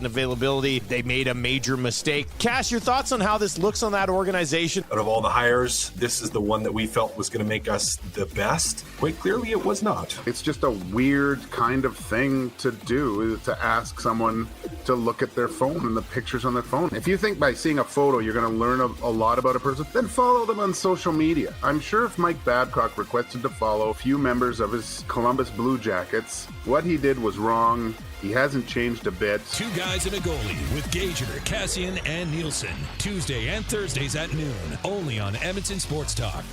availability. They made a major mistake. Cash, your thoughts on how this looks on that organization? Out of all the hires, this is the one that we felt was going to make us the best. Quite clearly, it was not. It's just a weird kind of thing to do, to ask someone to look at their phone and the pictures on their phone. If you think by seeing a photo you're going to learn a lot about a person, then follow them on social media. I'm sure if Mike Babcock requested to follow a few members of his Columbus Blue Jackets, what he did was wrong. He hasn't changed a bit. Two Guys and a Goalie with Gager, Cassian, and Nielsen. Tuesday and Thursdays at noon. Only on Edmonton Sports Talk.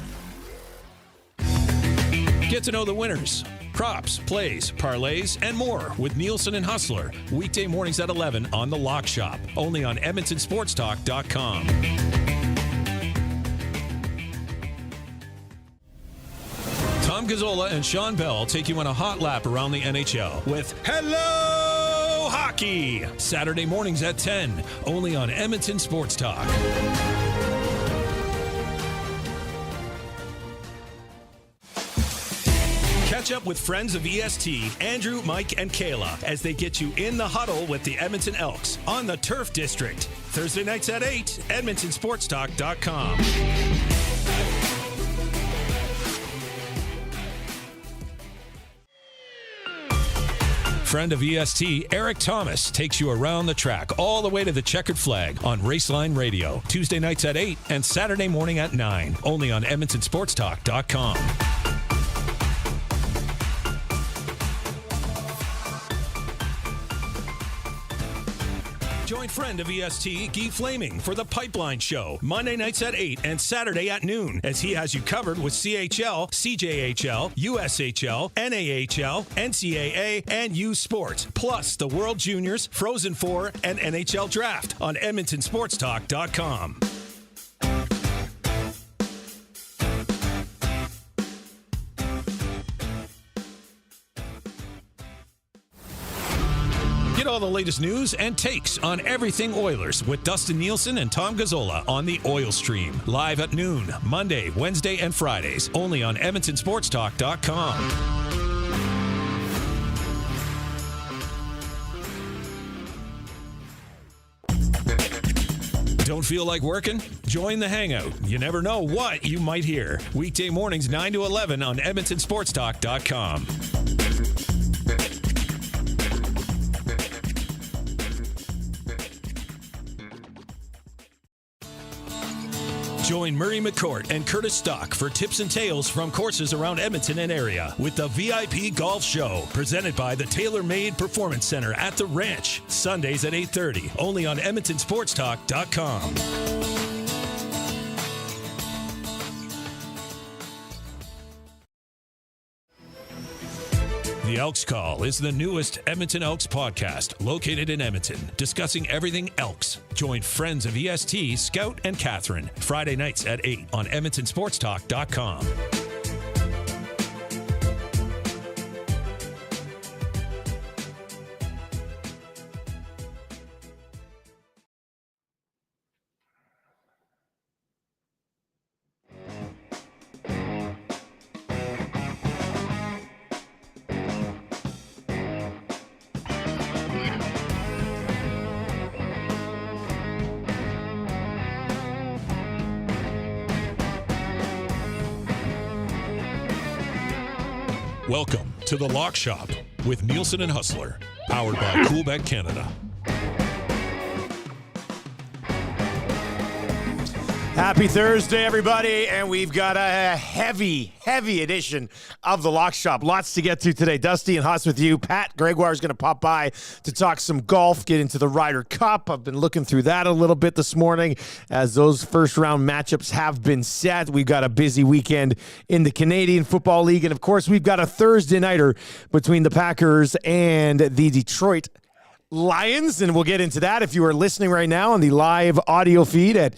Get to know the winners, props, plays, parlays, and more with Nielsen and Hustler. Weekday mornings at 11 on The Lock Shop. Only on EdmontonSportsTalk.com. Tom Gazzola and Sean Bell take you on a hot lap around the NHL with Hello Hockey. Saturday mornings at 10, only on Edmonton Sports Talk. Catch up with friends of EST, Andrew, Mike, and Kayla as they get you in the huddle with the Edmonton Elks on the Turf District. Thursday nights at 8, EdmontonSportsTalk.com. Friend of EST, Eric Thomas, takes you around the track all the way to the checkered flag on Raceline Radio. Tuesday nights at 8 and Saturday morning at 9. Only on EdmontonSportsTalk.com. Join friend of EST, Guy Flaming, for the Pipeline Show, Monday nights at 8 and Saturday at noon, as he has you covered with CHL, CJHL, USHL, NAHL, NCAA, and U Sports, plus the World Juniors, Frozen Four, and NHL Draft on EdmontonSportsTalk.com. Get all the latest news and takes on everything Oilers with Dustin Nielsen and Tom Gazzola on the Oil Stream. Live at noon, Monday, Wednesday, and Fridays. Only on EdmontonSportsTalk.com. Don't feel like working? Join the Hangout. You never know what you might hear. Weekday mornings 9 to 11 on EdmontonSportsTalk.com. Join Murray McCourt and Curtis Stock for tips and tales from courses around Edmonton and area with the VIP Golf Show, presented by the Tailor Made Performance Center at the Ranch, Sundays at 8:30, only on EdmontonSportsTalk.com. The Elks Call is the newest Edmonton Elks podcast located in Edmonton, discussing everything Elks. Join friends of EST, Scout and Catherine, Friday nights at 8 on EdmontonSportsTalk.com. Welcome to The Lock Shop with Nielsen and Hustler, powered by Coolbet Canada. Happy Thursday, everybody, and we've got a heavy edition of The Lock Shop. Lots to get to today. Dusty and Huss with you. Pat Gregoire is going to pop by to talk some golf, get into the Ryder Cup. I've been looking through that a little bit this morning as those first-round matchups have been set. We've got a busy weekend in the Canadian Football League, and, of course, we've got a Thursday nighter between the Packers and the Detroit Lions, and we'll get into that. If you are listening right now on the live audio feed at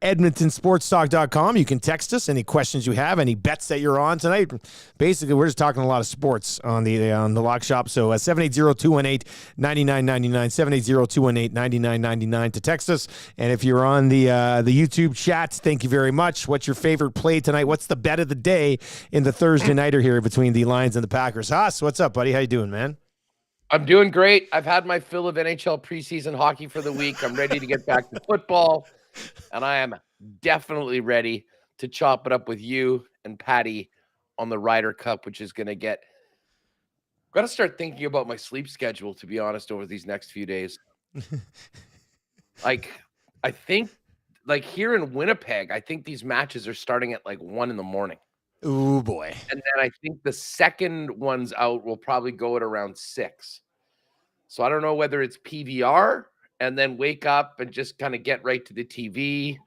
EdmontonSportsTalk.com. You can text us any questions you have, any bets that you're on tonight. Basically, we're just talking a lot of sports on the Lock Shop. So 780-218-9999, 780-218-9999 to text us. And if you're on the YouTube chat, thank you very much. What's your favorite play tonight? What's the bet of the day in the Thursday nighter here between the Lions and the Packers? Haas, what's up, buddy? How you doing, man? I'm doing great. I've had my fill of NHL preseason hockey for the week. I'm ready to get back to football, and I am definitely ready to chop it up with you and Patty on the Ryder Cup, which is going to get. Got to start thinking about my sleep schedule, to be honest, over these next few days. Like, I think, like here in Winnipeg, I think these matches are starting at like 1 a.m. Ooh, boy. And then I think the second one's out will probably go at around 6. So I don't know whether it's PVR and then wake up and just kind of get right to the TV,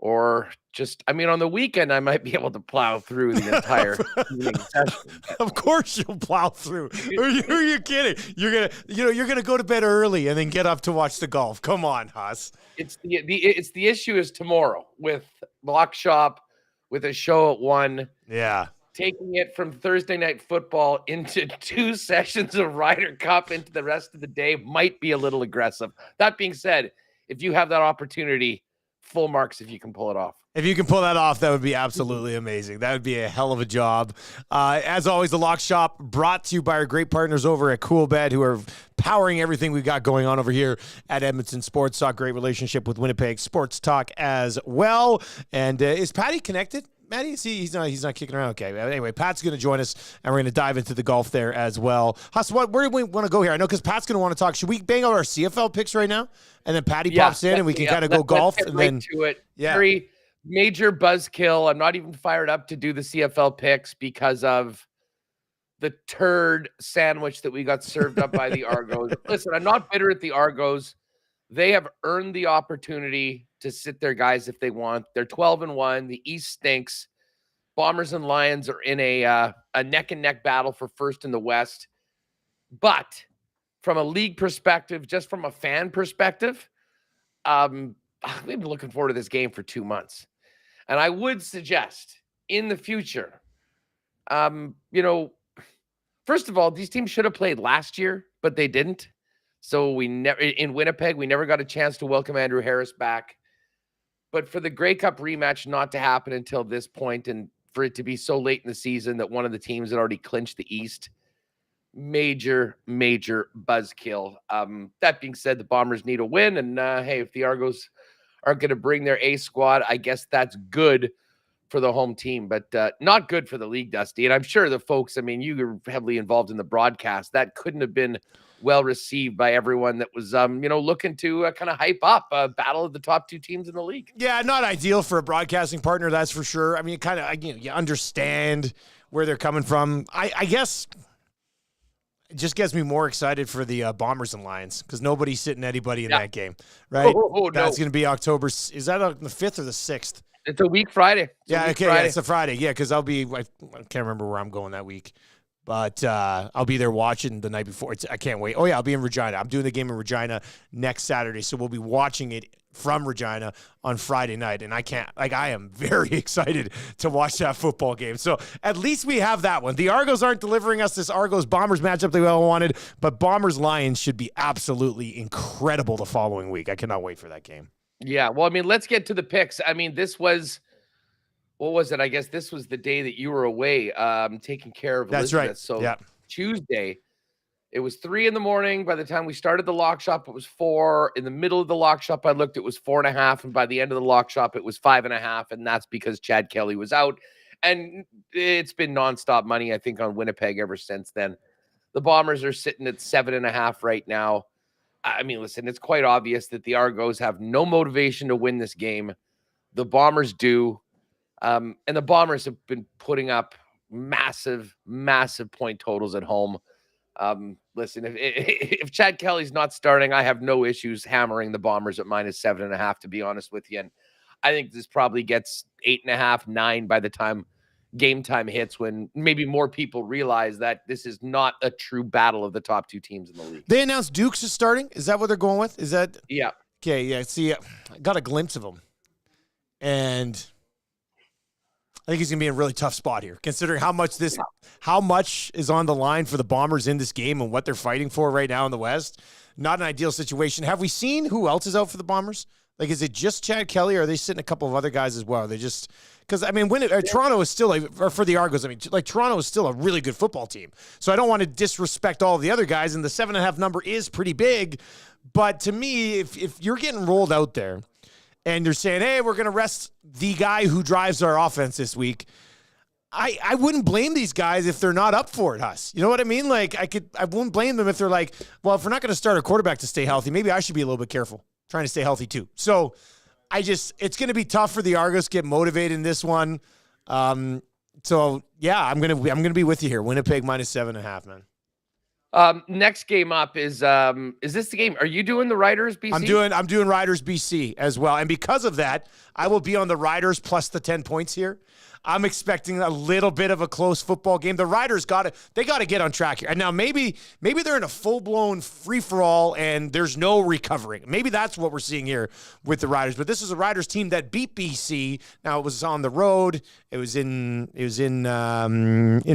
or just, I mean, on the weekend, I might be able to plow through the entire evening session. Of course you'll plow through. Are you kidding? You're gonna go to bed early and then get up to watch the golf. Come on, Huss. It's the issue is tomorrow with Lock Shop, with a show at 1. Yeah. Taking it from Thursday night football into 2 sessions of Ryder Cup into the rest of the day might be a little aggressive. That being said, if you have that opportunity, full marks if you can pull it off. If you can pull that off, that would be absolutely amazing. That would be a hell of a job. As always, the Lock Shop brought to you by our great partners over at Cool Bed, who are powering everything we've got going on over here at Edmonton Sports Talk. Great relationship with Winnipeg Sports Talk as well. And is Patty connected? Matty, he's not kicking around. Okay. Anyway, Pat's going to join us, and we're going to dive into the golf there as well. Huss, where do we want to go here? I know because Pat's going to want to talk. Should we bang out our CFL picks right now, and then Patty pops in, and we can kind of go golf, let's get and right then to it. Yeah. Very major buzzkill. I'm not even fired up to do the CFL picks because of the turd sandwich that we got served up by the Argos. Listen, I'm not bitter at the Argos. They have earned the opportunity to sit their guys if they want. They're 12-1. The East stinks. Bombers and Lions are in a neck-and-neck battle for first in the West. But from a league perspective, just from a fan perspective, we've been looking forward to this game for 2 months. And I would suggest in the future, first of all, these teams should have played last year, but they didn't. So we never, in Winnipeg, we never got a chance to welcome Andrew Harris back. But for the Grey Cup rematch not to happen until this point, and for it to be so late in the season that one of the teams had already clinched the East, major buzzkill. That being said, the Bombers need a win. And hey, if the Argos aren't going to bring their A squad, I guess that's good for the home team, but not good for the league, Dusty. And I'm sure the folks, I mean, you were heavily involved in the broadcast. That couldn't have been well received by everyone that was, looking to kind of hype up a battle of the top 2 teams in the league. Yeah, not ideal for a broadcasting partner, that's for sure. I mean, you understand where they're coming from. I guess it just gets me more excited for the Bombers and Lions because nobody's sitting anybody in that game, right? That's going to be October. Is that on the 5th or the 6th? It's a week Friday. Yeah, it's a Friday. Yeah, because I can't remember where I'm going that week. But I'll be there watching the night before. I can't wait. Oh, yeah, I'll be in Regina. I'm doing the game in Regina next Saturday, so we'll be watching it from Regina on Friday night. And I am very excited to watch that football game. So at least we have that one. The Argos aren't delivering us this Argos-Bombers matchup that we all wanted, but Bombers-Lions should be absolutely incredible the following week. I cannot wait for that game. Yeah, well, I mean, let's get to the picks. I mean, this was... What was it? I guess this was the day that you were away taking care of Elizabeth. That's right. So yeah. Tuesday, it was 3 a.m. By the time we started the Lock Shop, it was 4. In the middle of the Lock Shop, I looked, it was 4.5. And by the end of the Lock Shop, it was 5.5. And that's because Chad Kelly was out. And it's been nonstop money, I think, on Winnipeg ever since then. The Bombers are sitting at 7.5 right now. I mean, listen, it's quite obvious that the Argos have no motivation to win this game. The Bombers do. And the Bombers have been putting up massive point totals at home. Listen, if Chad Kelly's not starting, I have no issues hammering the Bombers at -7.5, to be honest with you. And I think this probably gets 8.5, 9 by the time game time hits, when maybe more people realize that this is not a true battle of the top 2 teams in the league. They announced Dukes is starting. Is that what they're going with? Is that? Yeah. Okay, yeah. See, I got a glimpse of him. And I think he's going to be in a really tough spot here, considering how much is on the line for the Bombers in this game and what they're fighting for right now in the West. Not an ideal situation. Have we seen who else is out for the Bombers? Like, is it just Chad Kelly, or are they sitting a couple of other guys as well? They just because I mean, Toronto is still or for the Argos. I mean, like Toronto is still a really good football team. So I don't want to disrespect all of the other guys, and the 7.5 number is pretty big. But to me, if you're getting rolled out there, and you're saying, hey, we're going to rest the guy who drives our offense this week, I wouldn't blame these guys if they're not up for it, Huss. You know what I mean? Like, I wouldn't blame them if they're like, well, if we're not going to start a quarterback to stay healthy, maybe I should be a little bit careful trying to stay healthy too. So it's going to be tough for the Argos to get motivated in this one. So yeah, I'm going to be with you here. Winnipeg minus 7.5, man. Next game up is this the game? Are you doing the Riders BC? I'm doing Riders BC as well. And because of that, I will be on the Riders plus the 10 points here. I'm expecting a little bit of a close football game. The Riders got to get on track here. And now maybe they're in a full-blown free-for-all and there's no recovering. Maybe that's what we're seeing here with the Riders. But this is a Riders team that beat BC. Now it was on the road. It was in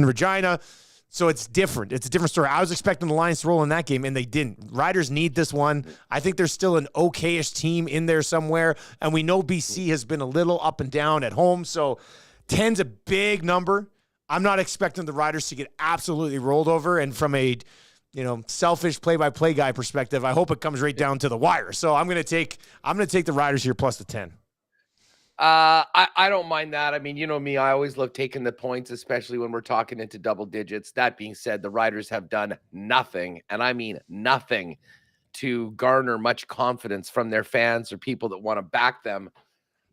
Regina. So it's different. It's a different story. I was expecting the Lions to roll in that game, and they didn't. Riders need this one. I think there's still an okay-ish team in there somewhere, and we know BC has been a little up and down at home, so 10's a big number. I'm not expecting the Riders to get absolutely rolled over, and from a selfish play-by-play guy perspective, I hope it comes right down to the wire. So I'm going to take the Riders here plus the 10. I don't mind that. I mean, you know me, I always love taking the points, especially when we're talking into double digits. That being said, the Riders have done nothing, and I mean nothing, to garner much confidence from their fans or people that want to back them.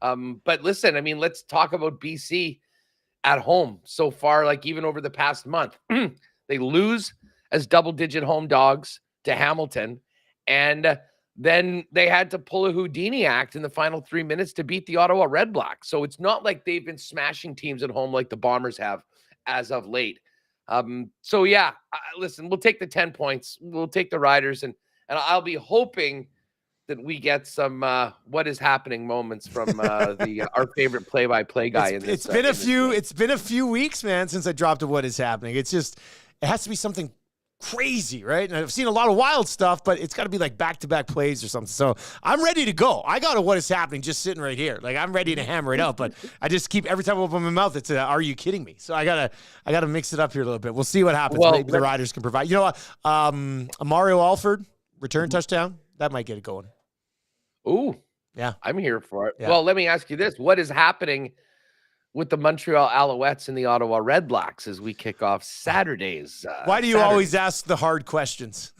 But listen, I mean, let's talk about BC at home so far. Like, even over the past month, they lose as double-digit home dogs to Hamilton, and then they had to pull a Houdini act in the final 3 minutes to beat the Ottawa Red Blacks. So it's not like they've been smashing teams at home like the Bombers have as of late. So yeah, listen, we'll take the 10 points. We'll take the Riders, and I'll be hoping that we get some what is happening moments from our favorite play-by-play guy in this. It's been a few weeks, man, since I dropped a what is happening. It has to be something crazy, right? And I've seen a lot of wild stuff, but it's got to be like back-to-back plays or something. So I'm ready to go. I got a what is happening just sitting right here. Like, I'm ready to hammer it out, but I just keep, every time I open my mouth, it's are you kidding me? So I gotta mix it up here a little bit. We'll see what happens. Well, maybe the Riders can provide. You know what? Mario Alford return touchdown. That might get it going. Ooh, yeah, I'm here for it. Yeah. Well, let me ask you this: what is happening with the Montreal Alouettes and the Ottawa Red Blacks as we kick off Saturday's? Why do you always ask the hard questions?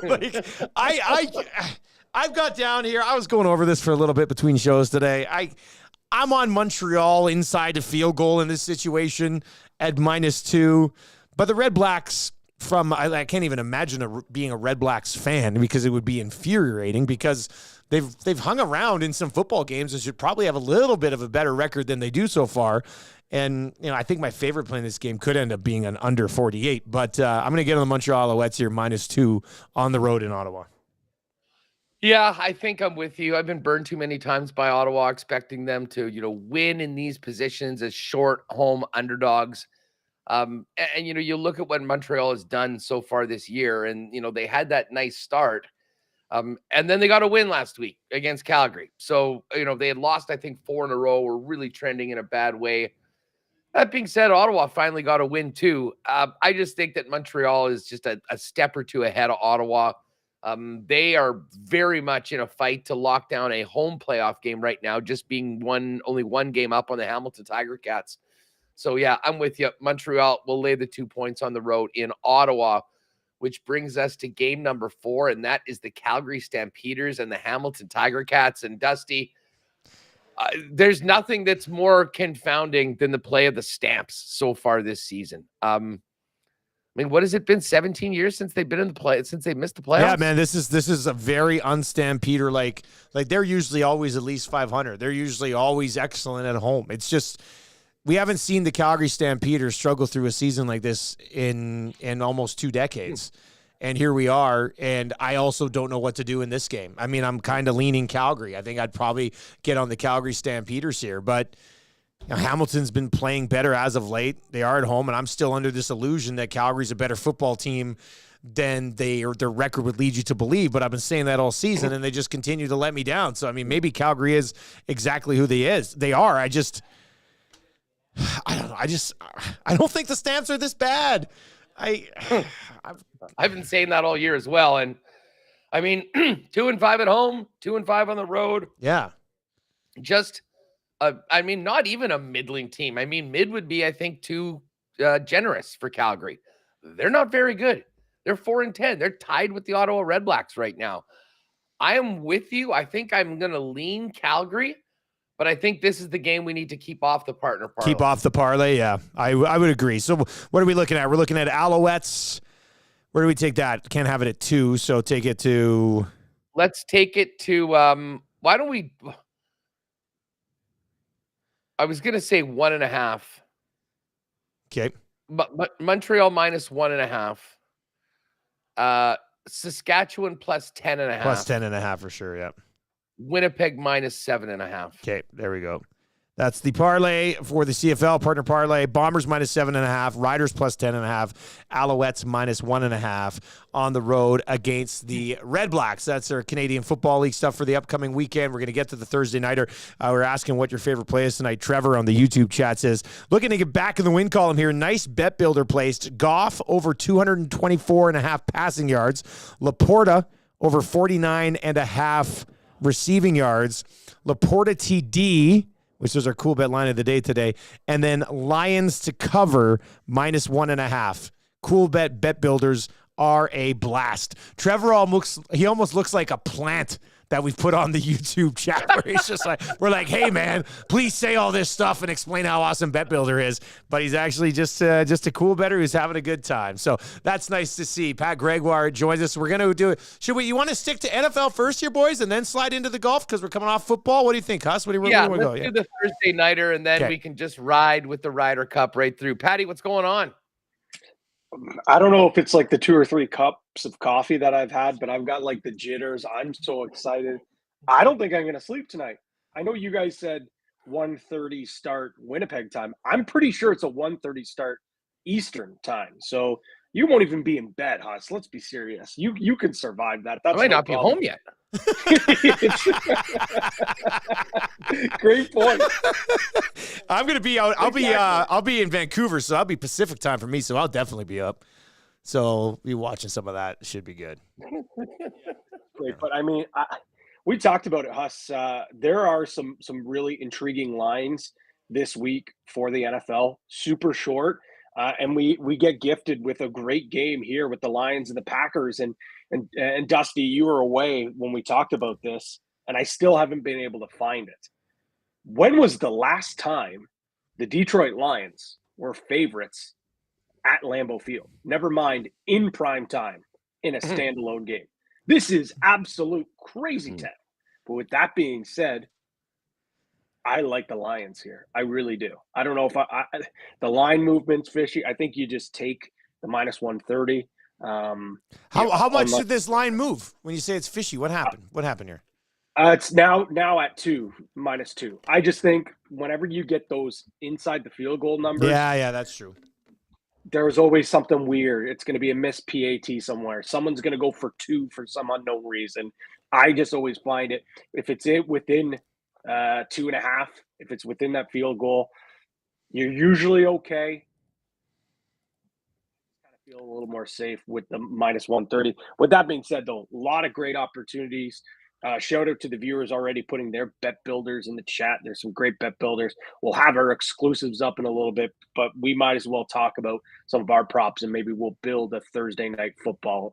Like, I've got down here. I was going over this for a little bit between shows today. I'm on Montreal inside the field goal in this situation at -2, but the Red Blacks. I can't even imagine being a Red Blacks fan, because it would be infuriating, because they've hung around in some football games and should probably have a little bit of a better record than they do so far. And I think my favorite play in this game could end up being an under 48. But I'm going to get on the Montreal Alouettes here -2 on the road in Ottawa. Yeah, I think I'm with you. I've been burned too many times by Ottawa, expecting them to win in these positions as short home underdogs. And you look at what Montreal has done so far this year, and they had that nice start, and then they got a win last week against Calgary. So they had lost, I think, 4 in a row. Were really trending in a bad way. That being said, Ottawa finally got a win too. I just think that Montreal is just a step or two ahead of Ottawa. They are very much in a fight to lock down a home playoff game right now, just being only one game up on the Hamilton Tiger Cats. So, yeah, I'm with you. Montreal will lay the 2 points on the road in Ottawa, which brings us to game number 4, and that is the Calgary Stampeders and the Hamilton Tiger Cats. And, Dusty, there's nothing that's more confounding than the play of the Stamps so far this season. I mean, what has it been? 17 years since they've been in the play, since they missed the playoffs? Yeah, man, this is a very unstampeder. Like they're usually always at least 500. They're usually always excellent at home. It's just, we haven't seen the Calgary Stampeders struggle through a season like this in almost 2 decades. And here we are, and I also don't know what to do in this game. I mean, I'm kind of leaning Calgary. I think I'd probably get on the Calgary Stampeders here, but Hamilton's been playing better as of late. They are at home, and I'm still under this illusion that Calgary's a better football team than their record would lead you to believe. But I've been saying that all season, and they just continue to let me down. So, I mean, maybe Calgary is exactly who they are. I don't know. I don't think the Stamps are this bad. I've been saying that all year as well. And I mean, 2-5 at home, 2-5 on the road. Yeah. Just, I mean, not even a middling team. I mean, mid would be, I think, too generous for Calgary. They're not very good. They're 4-10. They're tied with the Ottawa Red Blacks right now. I am with you. I think I'm going to lean Calgary, but I think this is the game we need to keep off the partner parlay. Keep off the parlay, yeah. I would agree. So what are we looking at? We're looking at Alouettes. Where do we take that? Can't have it at 2, so take it to... Let's take it to... why don't we... I was going to say 1.5. Okay. But Montreal minus 1.5. Saskatchewan plus 10.5. Plus 10.5 for sure, yeah. Winnipeg minus 7.5. Okay, there we go. That's the parlay for the CFL partner parlay. Bombers minus 7.5, Riders plus 10.5, Alouettes minus 1.5 on the road against the Red Blacks. That's our Canadian Football League stuff for the upcoming weekend. We're going to get to the Thursday nighter. We're asking what your favorite play is tonight. Trevor on the YouTube chat says, looking to get back in the win column here. Nice bet builder placed. Goff over 224.5 passing yards. Laporta over 49.5 receiving yards. Laporta TD, which is our cool bet line of the day today, and then Lions to cover minus 1.5. Cool bet builders are a blast. Trevor almost looks like a plant that we've put on the YouTube chat where he's just like, we're like, hey man, please say all this stuff and explain how awesome Bet Builder is. But he's actually just a cool bettor who's having a good time. So that's nice to see. Pat Gregoire joins us. We're going to do it. You want to stick to NFL first here, boys, and then slide into the golf because we're coming off football? What do you think, Huss? Where do you want to go? Let's do the Thursday nighter, and then we can just ride with the Ryder Cup right through. Patty, what's going on? I don't know if it's like the 2 or 3 cups of coffee that I've had, but I've got like the jitters. I'm so excited. I don't think I'm going to sleep tonight. I know you guys said 1:30 start Winnipeg time. I'm pretty sure it's a 1:30 start Eastern time. So you won't even be in bed, Huss. Let's be serious. You can survive that. That's I might not be home yet. Great point. I'm gonna be out. I'll be in Vancouver, so I'll be Pacific time for me. So I'll definitely be up. So be watching some of that. Should be good. Great, but I mean, we talked about it, Huss. There are some really intriguing lines this week for the NFL. Super short, and we get gifted with a great game here with the Lions and the Packers. And Dusty, you were away when we talked about this, and I still haven't been able to find it. When was the last time the Detroit Lions were favorites at Lambeau Field? Never mind in prime time in a standalone game. This is absolute crazy town. But with that being said, I like the Lions here. I really do. I don't know if the line movement's fishy. I think you just take the minus 130. How much did this line move when you say it's fishy? What happened? What happened here? It's now at minus 2. I just think whenever you get those inside the field goal numbers, yeah, that's true. There's always something weird. It's going to be a missed PAT somewhere. Someone's going to go for 2 for some unknown reason. I just always find it if it's within 2.5, if it's within that field goal, you're usually okay. Kind of feel a little more safe with the minus 130. With that being said, though, a lot of great opportunities. Shout out to the viewers already putting their bet builders in the chat. There's some great bet builders. We'll have our exclusives up in a little bit, but we might as well talk about some of our props and maybe we'll build a Thursday night football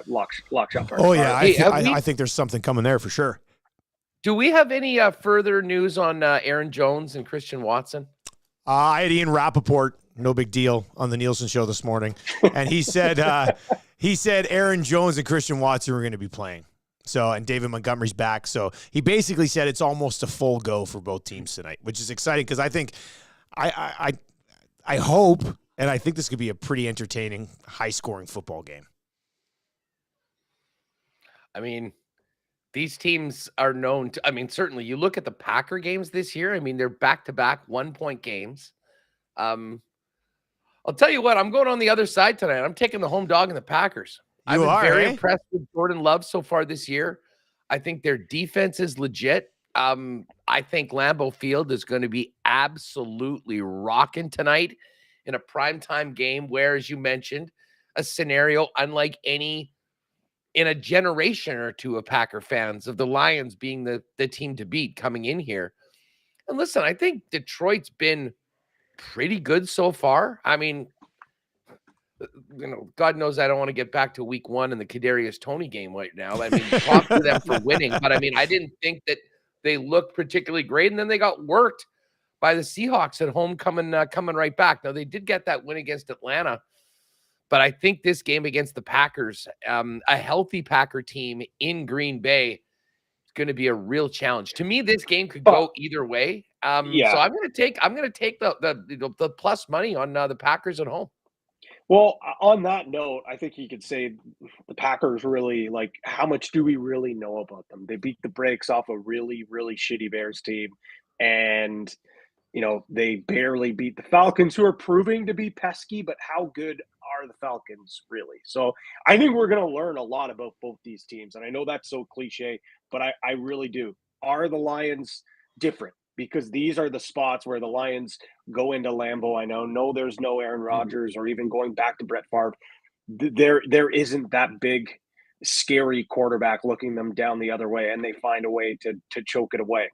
lock shop. Oh yeah, I think there's something coming there for sure. Do we have any further news on Aaron Jones and Christian Watson? I had Ian Rappaport, no big deal, on the Nielsen show this morning, and he said Aaron Jones and Christian Watson were going to be playing. So, and David Montgomery's back. So he basically said it's almost a full go for both teams tonight, which is exciting because I think I hope, and I think this could be a pretty entertaining, high-scoring football game. I mean, these teams are known to, I mean, certainly you look at the Packer games this year. I mean, they're back-to-back 1-point games. I'll tell you what, I'm going on the other side tonight. I'm taking the home dog in the Packers. I've been very impressed with Jordan Love so far this year. I think their defense is legit. I think Lambeau Field is going to be absolutely rocking tonight in a primetime game where, as you mentioned, a scenario unlike any in a generation or two of Packer fans, of the Lions being the team to beat coming in here. And listen, I think Detroit's been pretty good so far. I mean, God knows I don't want to get back to week 1 in the Kadarius Toney game right now. I mean, talk to them for winning, but I mean, I didn't think that they looked particularly great, and then they got worked by the Seahawks at home coming right back. Now, they did get that win against Atlanta, but I think this game against the Packers, a healthy Packer team in Green Bay, is going to be a real challenge. To me, this game could go either way. So I'm going to take the plus money on the Packers at home. Well, on that note, I think you could say the Packers really, like, how much do we really know about them? They beat the brakes off a really, really shitty Bears team. And, they barely beat the Falcons, who are proving to be pesky, but how good are the Falcons really? So I think we're going to learn a lot about both these teams. And I know that's so cliche, but I really do. Are the Lions different? Because these are the spots where the Lions go into Lambeau. I know there's no Aaron Rodgers, or even going back to Brett Favre. There isn't that big, scary quarterback looking them down the other way, and they find a way to choke it away.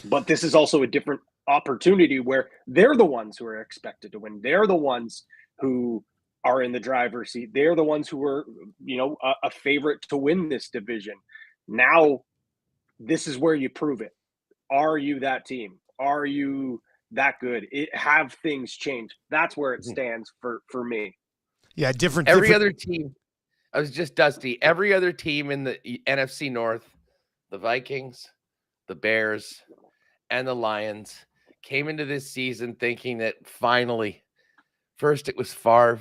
But this is also a different opportunity where they're the ones who are expected to win. They're the ones who are in the driver's seat. They're the ones who are, a favorite to win this division. Now, this is where you prove it. Are you that team? Are you that good? Have things changed? That's where it stands for me. Yeah, Every other team, I was just Dusty. Every other team in the NFC North, the Vikings, the Bears, and the Lions, came into this season thinking that finally, first it was Favre,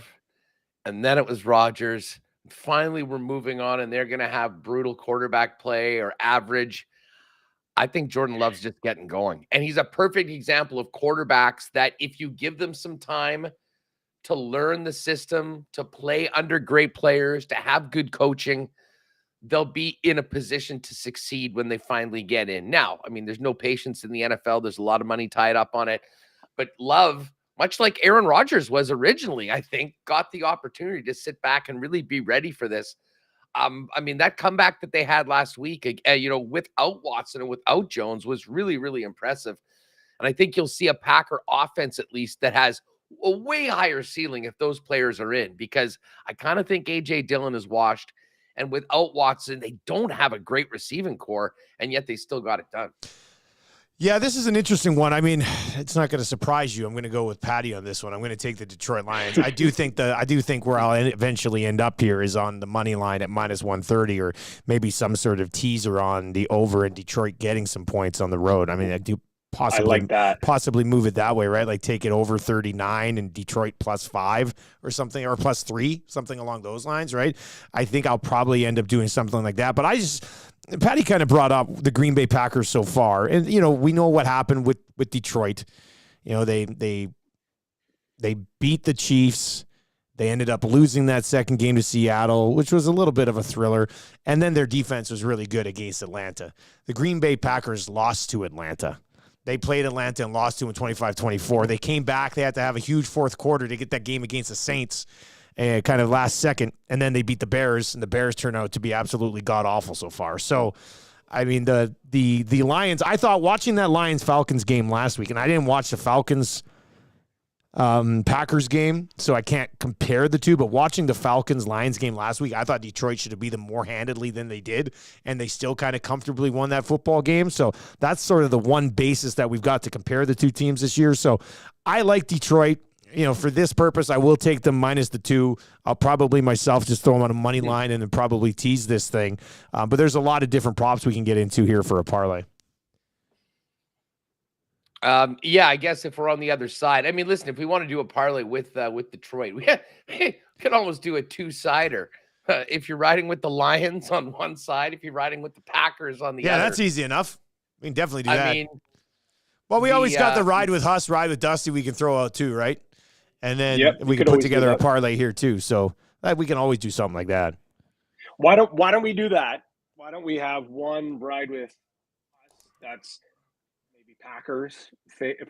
and then it was Rodgers. Finally, we're moving on, and they're going to have brutal quarterback play or average. I think Jordan Love's just getting going. And he's a perfect example of quarterbacks that if you give them some time to learn the system, to play under great players, to have good coaching, they'll be in a position to succeed when they finally get in. Now, I mean, there's no patience in the NFL. There's a lot of money tied up on it. But Love, much like Aaron Rodgers was originally, I think, got the opportunity to sit back and really be ready for this. I mean, that comeback that they had last week, without Watson and without Jones, was really, really impressive. And I think you'll see a Packer offense, at least, that has a way higher ceiling if those players are in, because I kind of think A.J. Dillon is washed. And without Watson, they don't have a great receiving core, and yet they still got it done. Yeah, this is an interesting one. I mean, it's not going to surprise you. I'm going to go with Patty on this one. I'm going to take the Detroit Lions. I do think where I'll eventually end up here is on the money line at -130, or maybe some sort of teaser on the over in Detroit getting some points on the road. I mean, I do possibly move it that way, right? Like take it over 39 and Detroit +5 or something, or +3, something along those lines, right? I think I'll probably end up doing something like that. But Patty kind of brought up the Green Bay Packers so far. And, we know what happened with Detroit. They beat the Chiefs. They ended up losing that second game to Seattle, which was a little bit of a thriller. And then their defense was really good against Atlanta. The Green Bay Packers lost to Atlanta. They played Atlanta and lost to them 25-24. They came back. They had to have a huge fourth quarter to get that game against the Saints, kind of last second, and then they beat the Bears, and the Bears turned out to be absolutely god-awful so far. So, I mean, the Lions, I thought watching that Lions-Falcons game last week, and I didn't watch the Falcons Packers game, so I can't compare the two. But watching the Falcons-Lions game last week, I thought Detroit should have beat them more handedly than they did, and they still kind of comfortably won that football game. So that's sort of the one basis that we've got to compare the two teams this year. So I like Detroit. You know, for this purpose, I will take them -2. I'll probably myself just throw them on a money line and then probably tease this thing. But there's a lot of different props we can get into here for a parlay. Yeah, I guess if we're on the other side, I mean, listen, if we want to do a parlay with Detroit, we can almost do a two-sider. If you're riding with the Lions on one side, if you're riding with the Packers on the other. Yeah, that's easy enough. We can definitely do that. I mean, well, we always got the ride with Huss, ride with Dusty we can throw out too, right? And then we can put together a parlay here too. So We can always do something like that. Why don't we do that? Why don't we have one ride with us that's maybe Packers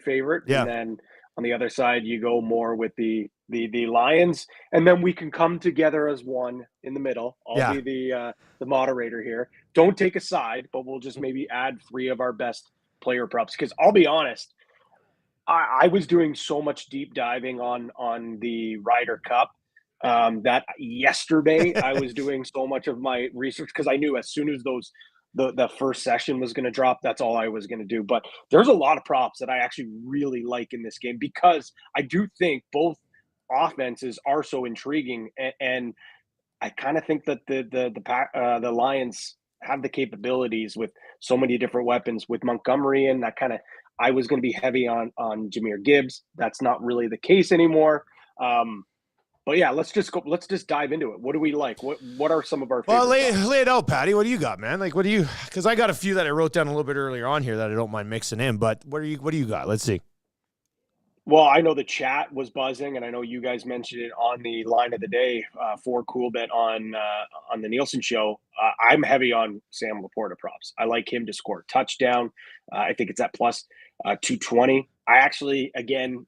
favorite, Yeah. and then on the other side you go more with the Lions, and then we can come together as one in the middle. I'll be the moderator here. Don't take a side, but we'll just maybe add 3 of our best player props, because I'll be honest, I was doing so much deep diving on the Ryder Cup that yesterday I was doing so much of my research, because I knew as soon as the first session was going to drop, that's all I was going to do. But there's a lot of props that I actually really like in this game, because I do think both offenses are so intriguing, and I kind of think that the Lions have the capabilities with so many different weapons with Montgomery, and that kind of, I was going to be heavy on Jahmyr Gibbs. That's not really the case anymore. But yeah, let's just dive into it. What do we like? What are some of our favorite? Well, lay it out, Patty. What do you got, man? Like, what do you? Because I got a few that I wrote down a little bit earlier on here that I don't mind mixing in. But what do you got? Let's see. Well, I know the chat was buzzing, and I know you guys mentioned it on the line of the day for Coolbet on the Nielsen show. I'm heavy on Sam Laporta props. I like him to score a touchdown. I think it's at plus 220. I actually, again,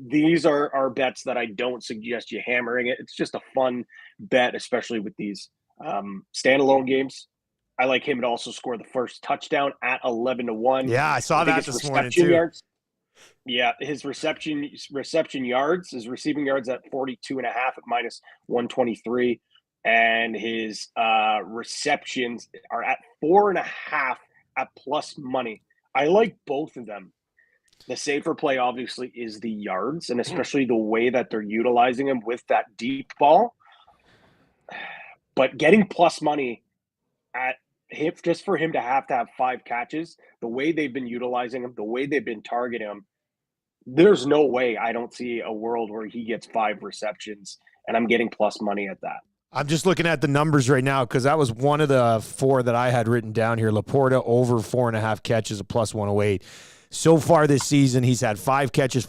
these are bets that I don't suggest you hammering it. It's just a fun bet, especially with these standalone games. I like him to also score the first touchdown at 11-1. Yeah, I saw that this morning too. Yards. Yeah, his reception yards, his receiving yards at 42.5 at minus 123, and his receptions are at 4.5 at plus money. I like both of them. The safer play obviously is the yards, and especially the way that they're utilizing him with that deep ball. But getting plus money at him, just for him to have 5 catches, the way they've been utilizing him, the way they've been targeting him, there's no way I don't see a world where he gets 5 receptions, and I'm getting plus money at that. I'm just looking at the numbers right now, because that was one of the 4 that I had written down here. Laporta over 4.5 catches, a plus 108. So far this season, he's had 5 catches,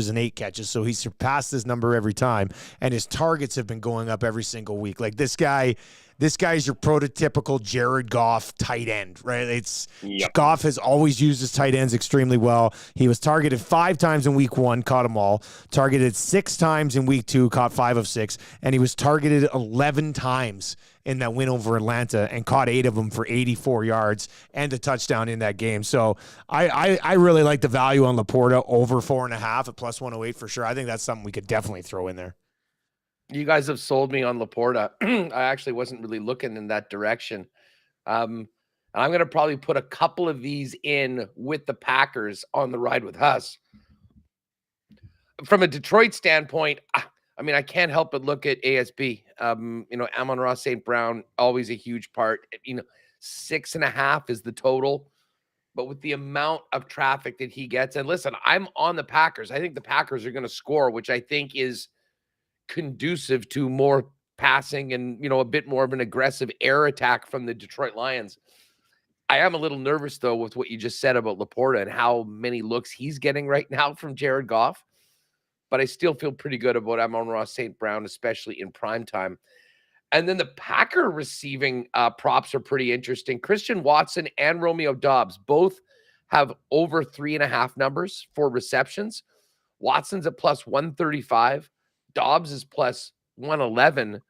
and 8 catches. So he's surpassed this number every time, and his targets have been going up every single week. Like this guy's your prototypical Jared Goff tight end, right? Goff has always used his tight ends extremely well. He was targeted 5 times in week 1, caught them all. Targeted 6 times in week 2, caught 5 of 6. And he was targeted 11 times in that win over Atlanta and caught 8 of them for 84 yards and a touchdown in that game. So I really like the value on Laporta over 4.5 at plus 108 for sure. I think that's something we could definitely throw in there. You guys have sold me on Laporta. I actually wasn't really looking in that direction. I'm going to probably put a couple of these in with the Packers on the ride with us. From a Detroit standpoint, I mean, I can't help but look at ASB. Amon-Ra St. Brown, always a huge part. 6.5 is the total. But with the amount of traffic that he gets, and listen, I'm on the Packers. I think the Packers are going to score, which I think is conducive to more passing and, a bit more of an aggressive air attack from the Detroit Lions. I am a little nervous, though, with what you just said about Laporta and how many looks he's getting right now from Jared Goff. But I still feel pretty good about Amon-Ra St. Brown, especially in prime time. And then the Packer receiving props are pretty interesting. Christian Watson and Romeo Doubs both have over 3.5 numbers for receptions. Watson's at plus 135. Dobbs is plus 111.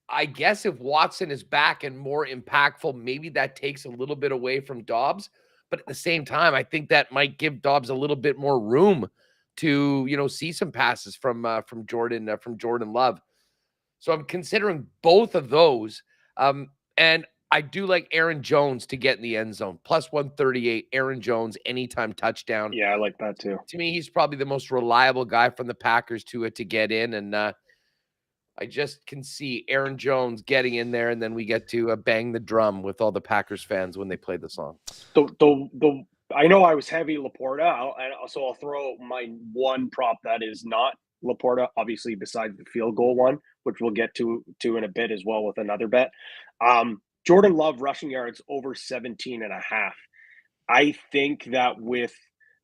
I guess if Watson is back and more impactful, maybe that takes a little bit away from Dobbs. But at the same time, I think that might give Dobbs a little bit more room to, see some passes from Jordan Love. So I'm considering both of those. And I do like Aaron Jones to get in the end zone. Plus 138, Aaron Jones, anytime touchdown. Yeah, I like that too. To me, he's probably the most reliable guy from the Packers to get in. And I just can see Aaron Jones getting in there, and then we get to bang the drum with all the Packers fans when they play the song. I know I was heavy Laporta, so I'll throw my one prop that is not Laporta, obviously, besides the field goal one, which we'll get to in a bit as well with another bet. Jordan Love rushing yards over 17.5. I think that with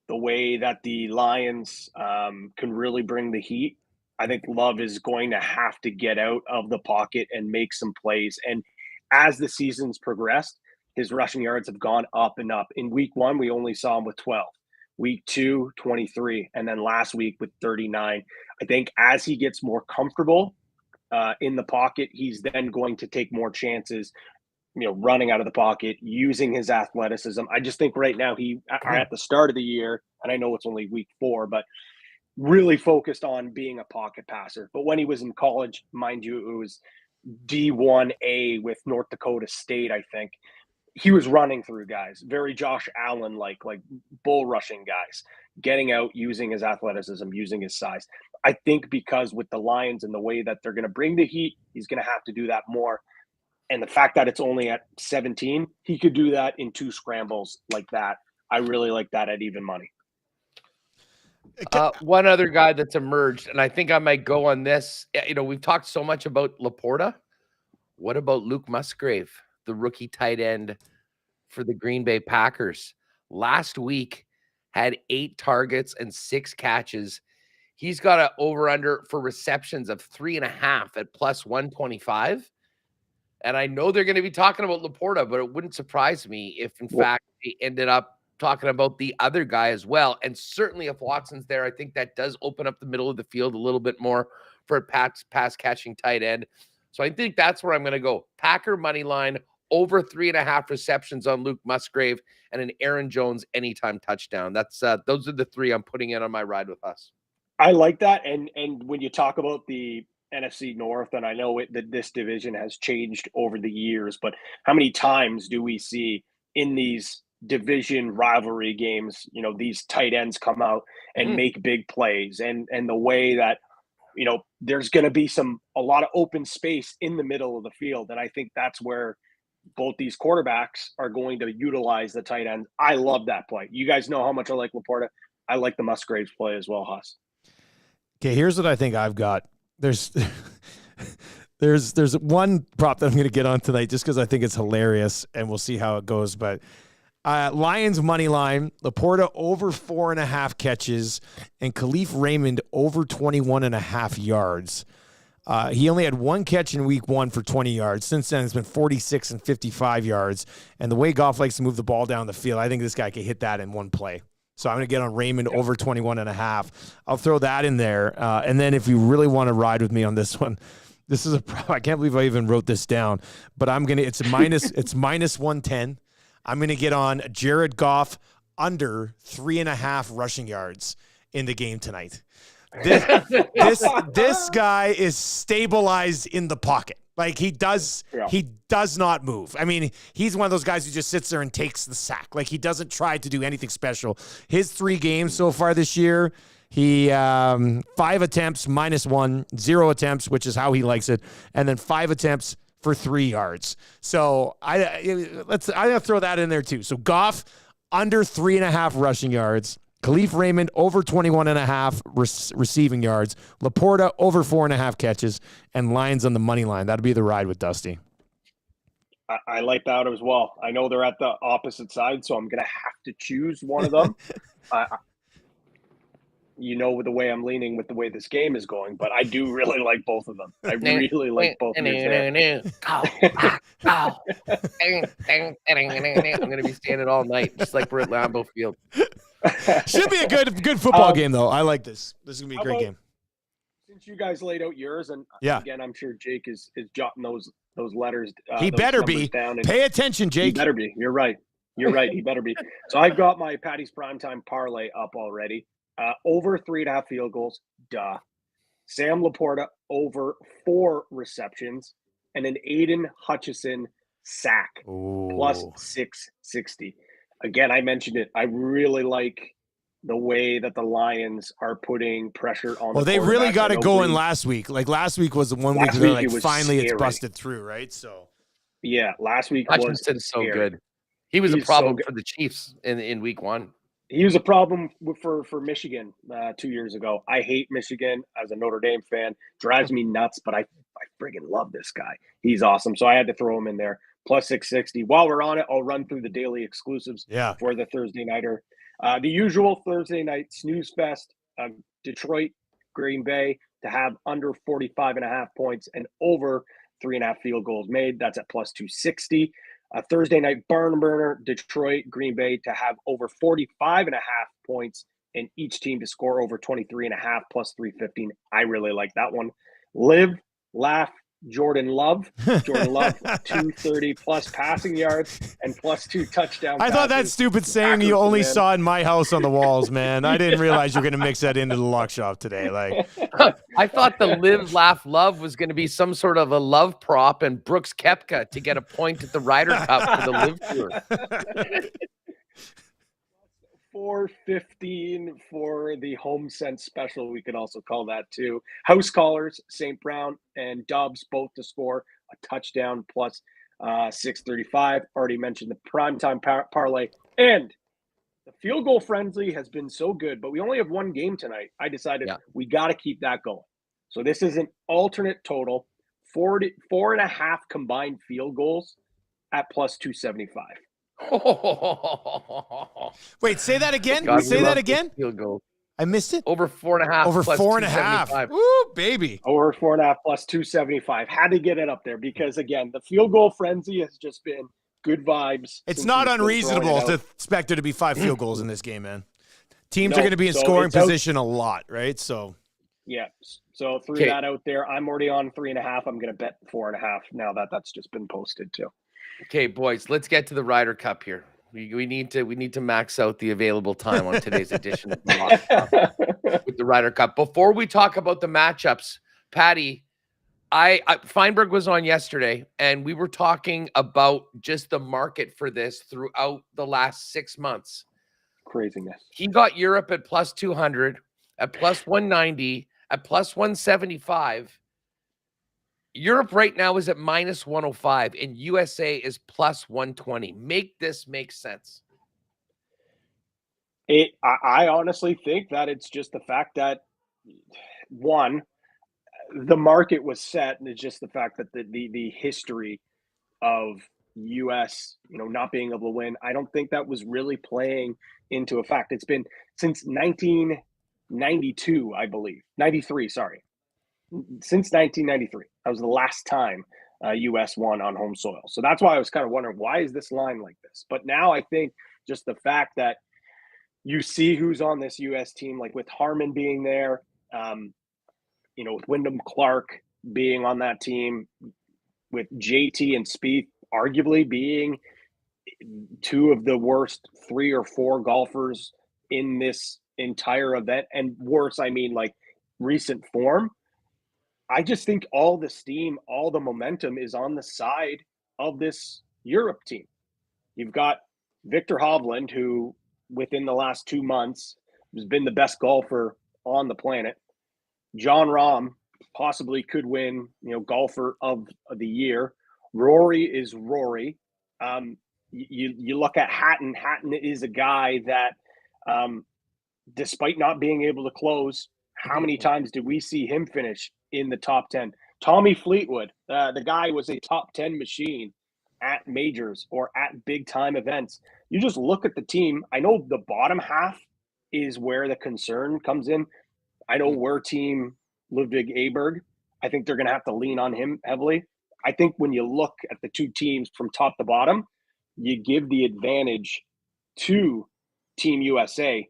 the way that the Lions can really bring the heat I think Love is going to have to get out of the pocket and make some plays. And as the season's progressed, his rushing yards have gone up and up. In week 1, we only saw him with 12. Week 2, 23. And then last week with 39. I think as he gets more comfortable in the pocket, he's then going to take more chances, running out of the pocket, using his athleticism. I just think right now at the start of the year, and I know it's only week 4, but really focused on being a pocket passer. But when he was in college, mind you, it was D1A with North Dakota State, I think. He was running through guys, very Josh Allen like bull rushing guys, getting out, using his athleticism, using his size. I think because with the Lions and the way that they're going to bring the heat, he's going to have to do that more. And the fact that it's only at 17, he could do that in 2 scrambles like that. I really like that at even money. One other guy that's emerged, and I think I might go on this. We've talked so much about Laporta. What about Luke Musgrave, the rookie tight end for the Green Bay Packers? Last week had 8 targets and 6 catches. He's got an over-under for receptions of 3.5 at plus 125. And I know they're going to be talking about Laporta, but it wouldn't surprise me if, in fact, they ended up talking about the other guy as well. And certainly if Watson's there, I think that does open up the middle of the field a little bit more for a pass-catching tight end. So I think that's where I'm going to go. Packer money line, over 3.5 receptions on Luke Musgrave, and an Aaron Jones anytime touchdown. That's those are the 3 I'm putting in on my ride with us. I like that. And when you talk about the NFC North, and I know that this division has changed over the years, but how many times do we see in these division rivalry games, these tight ends come out and make big plays, and the way that, there's going to be a lot of open space in the middle of the field. And I think that's where both these quarterbacks are going to utilize the tight end. I love that play. You guys know how much I like Laporta. I like the Musgraves play as well, Huss. Okay, here's what I think I've got. There's one prop that I'm going to get on tonight just because I think it's hilarious, and we'll see how it goes. But Lions money line, Laporta over 4.5 catches, and Khalif Raymond over 21.5 yards. He only had 1 catch in week 1 for 20 yards. Since then, it's been 46 and 55 yards. And the way Goff likes to move the ball down the field, I think this guy could hit that in one play. So I'm going to get on Raymond over 21.5. I'll throw that in there. And then if you really want to ride with me on this one, this is I can't believe I even wrote this down, but it's minus 110. I'm going to get on Jared Goff under 3.5 rushing yards in the game tonight. This guy is stabilized in the pocket. Like he does not move. I mean, he's one of those guys who just sits there and takes the sack. Like he doesn't try to do anything special. His 3 games so far this year, he 5 attempts, -1, 0 attempts, which is how he likes it, and then 5 attempts for 3 yards. So I'm gonna throw that in there too. So Goff under 3.5 rushing yards. Khalif Raymond over 21.5 receiving yards. Laporta over 4.5 catches, and Lions on the money line. That'd be the ride with Dusty. I like that as well. I know they're at the opposite side, so I'm going to have to choose one of them. With the way I'm leaning with the way this game is going, but I do really like both of them. I really like both of them. I'm going to be standing all night, just like we're at Lambeau Field. Should be a good football game, though. I like this. This is going to be a great game. Since you guys laid out yours, and again, I'm sure Jake is jotting those letters. He better be. Down, pay attention, Jake. He better be. You're right. He better be. So I've got my Patty's Primetime parlay up already. Over 3.5 field goals. Duh. Sam Laporta over 4 receptions, and an Aiden Hutchinson sack. Ooh. Plus 660. Again, I mentioned it. I really like the way that the Lions are putting pressure on. Well, they really got it going last week. Like last week was the one week where finally it's busted through, right? So yeah, last week Hutchinson's so good. He was a problem for the Chiefs in week 1. He was a problem for Michigan 2 years ago. I hate Michigan as a Notre Dame fan. Drives me nuts, but I friggin' love this guy. He's awesome. So I had to throw him in there. Plus 660. While we're on it, I'll run through the daily exclusives for the Thursday nighter. The usual Thursday night snooze fest, Detroit, Green Bay, to have under 45.5 points and over 3.5 field goals made. That's at plus 260. Thursday night barn burner, Detroit, Green Bay to have over 45.5 points and each team to score over 23.5 plus 315. I really like that one. Live, laugh, Jordan Love. Jordan Love, 230 plus passing yards and plus 2 touchdown I thought that passes. stupid saying you only saw in my house on the walls, man. I didn't realize you were going to mix that into the lock shop today. Like, I thought the live, laugh, love was going to be some sort of a love prop and Brooks Koepka to get a point at the Ryder Cup for the live tour. 415 for the home sense special. We could also call that too. House callers, St. Brown and Dubs both to score a touchdown plus 635. Already mentioned the primetime parlay. And the field goal frenzy has been so good, but we only have one game tonight. I decided we got to keep that going. So this is an alternate total, 4.5 combined field goals at plus 275. wait, say that again. God, say that again. Field goal. I missed it. Over 4.5. Over plus 4.5. 275. Woo, baby. Over 4.5 plus 275. Had to get it up there because, again, the field goal frenzy has just been good vibes. It's not unreasonable to expect there to be 5 field goals in this game, man. Teams are going to be in so scoring it's out. position a lot, right? So, Yeah. So threw that out there. I'm already on 3.5. I'm going to bet 4.5 now that that's just been posted too. Okay, boys, let's get to the Ryder Cup here. We need to max out the available time on today's edition of the Lock Shop with the Ryder Cup. Before we talk about the matchups, Patty, Feinberg was on yesterday, and we were talking about just the market for this throughout the last 6 months. Craziness. He got Europe at plus 200, at plus 190, at plus 175. Europe right now is at minus 105, and USA is plus 120. Make this make sense. I honestly think that it's just the fact that, one, the market was set, and it's just the fact that the history of US, not being able to win, I don't think that was really playing into a fact. It's been since 1992, I believe. 93, sorry. Since 1993. That was the last time US won on home soil. So that's why I was kind of wondering, why is this line like this? But now I think just the fact that you see who's on this US team, like with Harmon being there, with Wyndham Clark being on that team, with JT and Spieth arguably being 2 of the worst 3 or 4 golfers in this entire event. And worse, I mean like recent form. I just think all the steam, all the momentum is on the side of this Europe team. You've got Victor Hovland, who within the last 2 months has been the best golfer on the planet. John Rahm possibly could win, golfer of the year. Rory is Rory. You look at Hatton. Hatton is a guy that, despite not being able to close, how many times did we see him finish in the top 10? Tommy Fleetwood, the guy was a top 10 machine at majors or at big time events. You just look at the team. I know the bottom half is where the concern comes in. I know we're team Ludwig Aberg. I think they're going to have to lean on him heavily. I think when you look at the 2 teams from top to bottom, you give the advantage to Team USA.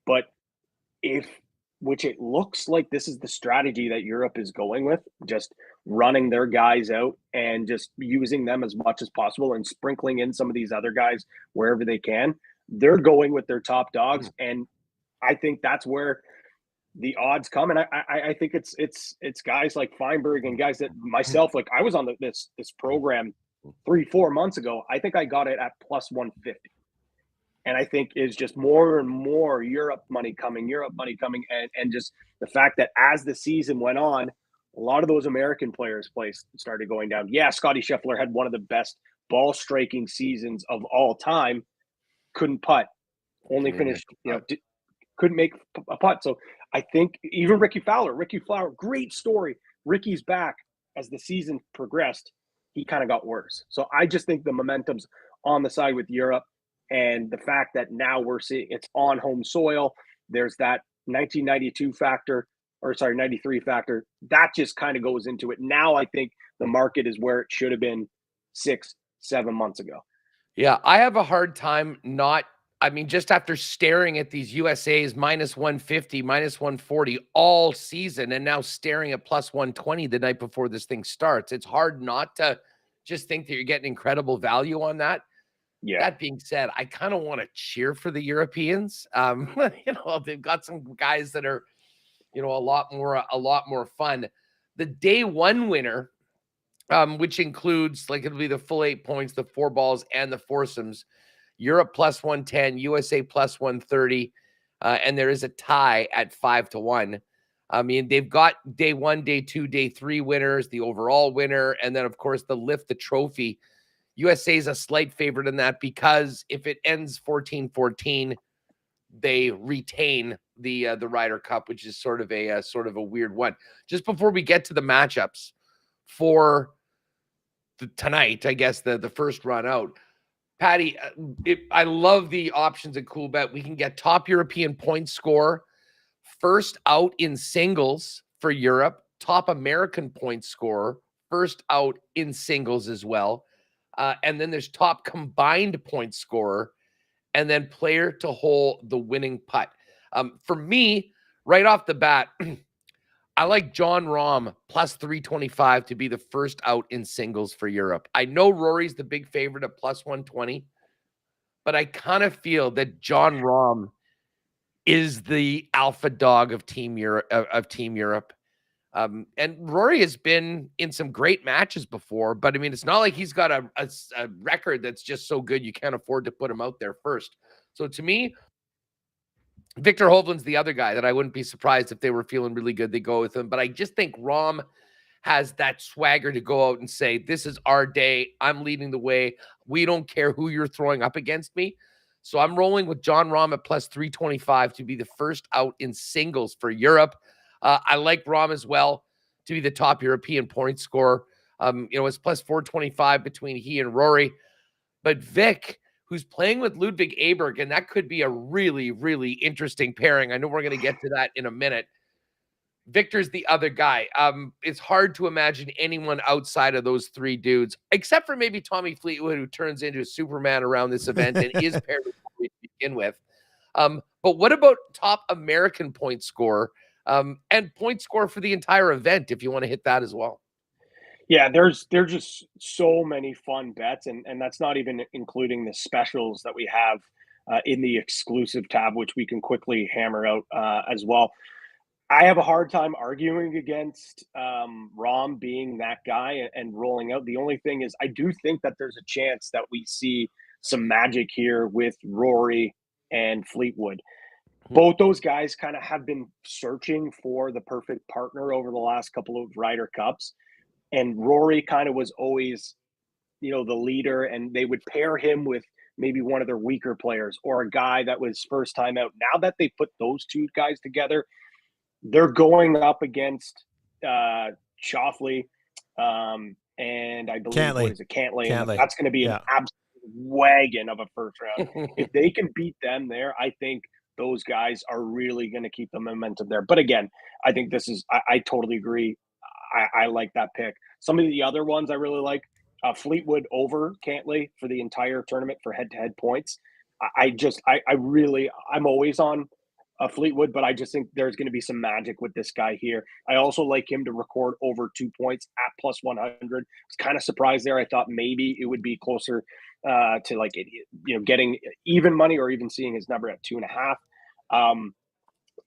But which it looks like this is the strategy that Europe is going with, just running their guys out and just using them as much as possible and sprinkling in some of these other guys wherever they can. They're going with their top dogs. And I think that's where the odds come. And I think it's guys like Feinberg and guys that myself, like I was on this program 3-4 months ago. I think I got it at plus 150. And I think is just more and more Europe money coming, and just the fact that as the season went on, a lot of those American players' started going down. Yeah, Scotty Scheffler had one of the best ball striking seasons of all time. Couldn't putt, only finished, couldn't make a putt. So I think even Ricky Fowler, great story. Ricky's back as the season progressed. He kind of got worse. So I just think the momentum's on the side with Europe. And the fact that now we're seeing it's on home soil, there's that 1992 factor. 93 factor. That just kind of goes into it. Now I think the market is where it should have been 6-7 months ago. Yeah, I have a hard time just after staring at these USAs -150, -140 all season, and now staring at +120 the night before this thing starts, it's hard not to just think that you're getting incredible value on that. Yeah. That being said, I kind of want to cheer for the Europeans. They've got some guys that are, a lot more fun. The day one winner, which includes it'll be the full 8 points, the 4 balls, and the foursomes. Europe +110, USA +130, and there is a tie at 5-1. I mean, they've got day 1, day 2, day 3 winners, the overall winner, and then of course the lift the trophy. USA is a slight favorite in that because if it ends 14-14, they retain the Ryder Cup, which is sort of a weird one. Just before we get to the matchups for tonight, I guess the first run out, Patty, I love the options at Coolbet. We can get top European point score, first out in singles for Europe, top American point score, first out in singles as well. And then there's top combined point scorer, and then player to hole the winning putt. For me, right off the bat, I like John Rahm +325 to be the first out in singles for Europe. I know Rory's the big favorite at +120, but I kind of feel that John Rahm is the alpha dog of Team Europe. And Rory has been in some great matches before, but I mean, it's not like he's got a record that's just so good you can't afford to put him out there first. So to me, Victor Hovland's the other guy that I wouldn't be surprised if they were feeling really good, they go with him. But I just think Rahm has that swagger to go out and say, this is our day. I'm leading the way. We don't care who you're throwing up against me. So I'm rolling with John Rahm at +325 to be the first out in singles for Europe. I like Rahm as well to be the top European point scorer. It's +425 between he and Rory. But Vic, who's playing with Ludwig Aberg, and that could be a really, really interesting pairing. I know we're going to get to that in a minute. Victor's the other guy. It's hard to imagine anyone outside of those 3 dudes, except for maybe Tommy Fleetwood, who turns into a Superman around this event and is paired with Rory to begin with. But what about top American point scorer and point score for the entire event, if you want to hit that as well? Yeah, there's just so many fun bets, and that's not even including the specials that we have in the exclusive tab, which we can quickly hammer out as well. I have a hard time arguing against Rahm being that guy and rolling out. The only thing is I do think that there's a chance that we see some magic here with Rory and Fleetwood. Both those guys kind of have been searching for the perfect partner over the last couple of Ryder Cups. And Rory kind of was always, the leader, and they would pair him with maybe one of their weaker players or a guy that was first time out. Now that they put those 2 guys together, they're going up against Schauffele and I believe Cantlay. Cantlay. That's going to be an absolute wagon of a first round. If they can beat them there, I think those guys are really going to keep the momentum there. But again, I think I totally agree. I like that pick. Some of the other ones I really like, Fleetwood over Cantlay for the entire tournament for head-to-head points. I'm always on Fleetwood, but I just think there's going to be some magic with this guy here. I also like him to record over 2 points at +100. I was kind of surprised there. I thought maybe it would be closer to getting even money or even seeing his number at 2.5.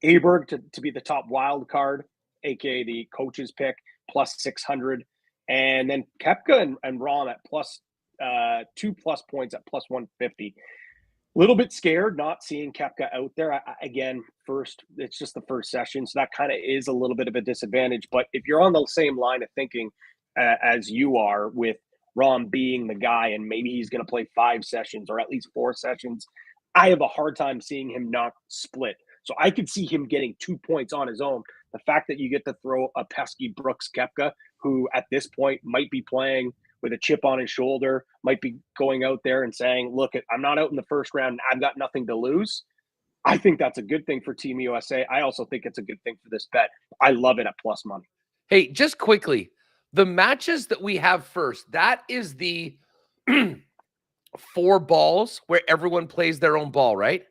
Aberg to be the top wild card, aka the coach's pick, +600, and then Koepka and Rahm at +2 points at +150. A little bit scared not seeing Koepka out there. It's just the first session, so that kind of is a little bit of a disadvantage. But if you're on the same line of thinking as you are with Rahm being the guy, and maybe he's going to play 5 sessions or at least 4 sessions, I have a hard time seeing him not split. So I could see him getting 2 points on his own. The fact that you get to throw a pesky Brooks Koepka, who at this point might be playing with a chip on his shoulder, might be going out there and saying, look, I'm not out in the first round. I've got nothing to lose. I think that's a good thing for Team USA. I also think it's a good thing for this bet. I love it at plus money. Hey, just quickly, the matches that we have first, that is the 4 balls where everyone plays their own ball, right?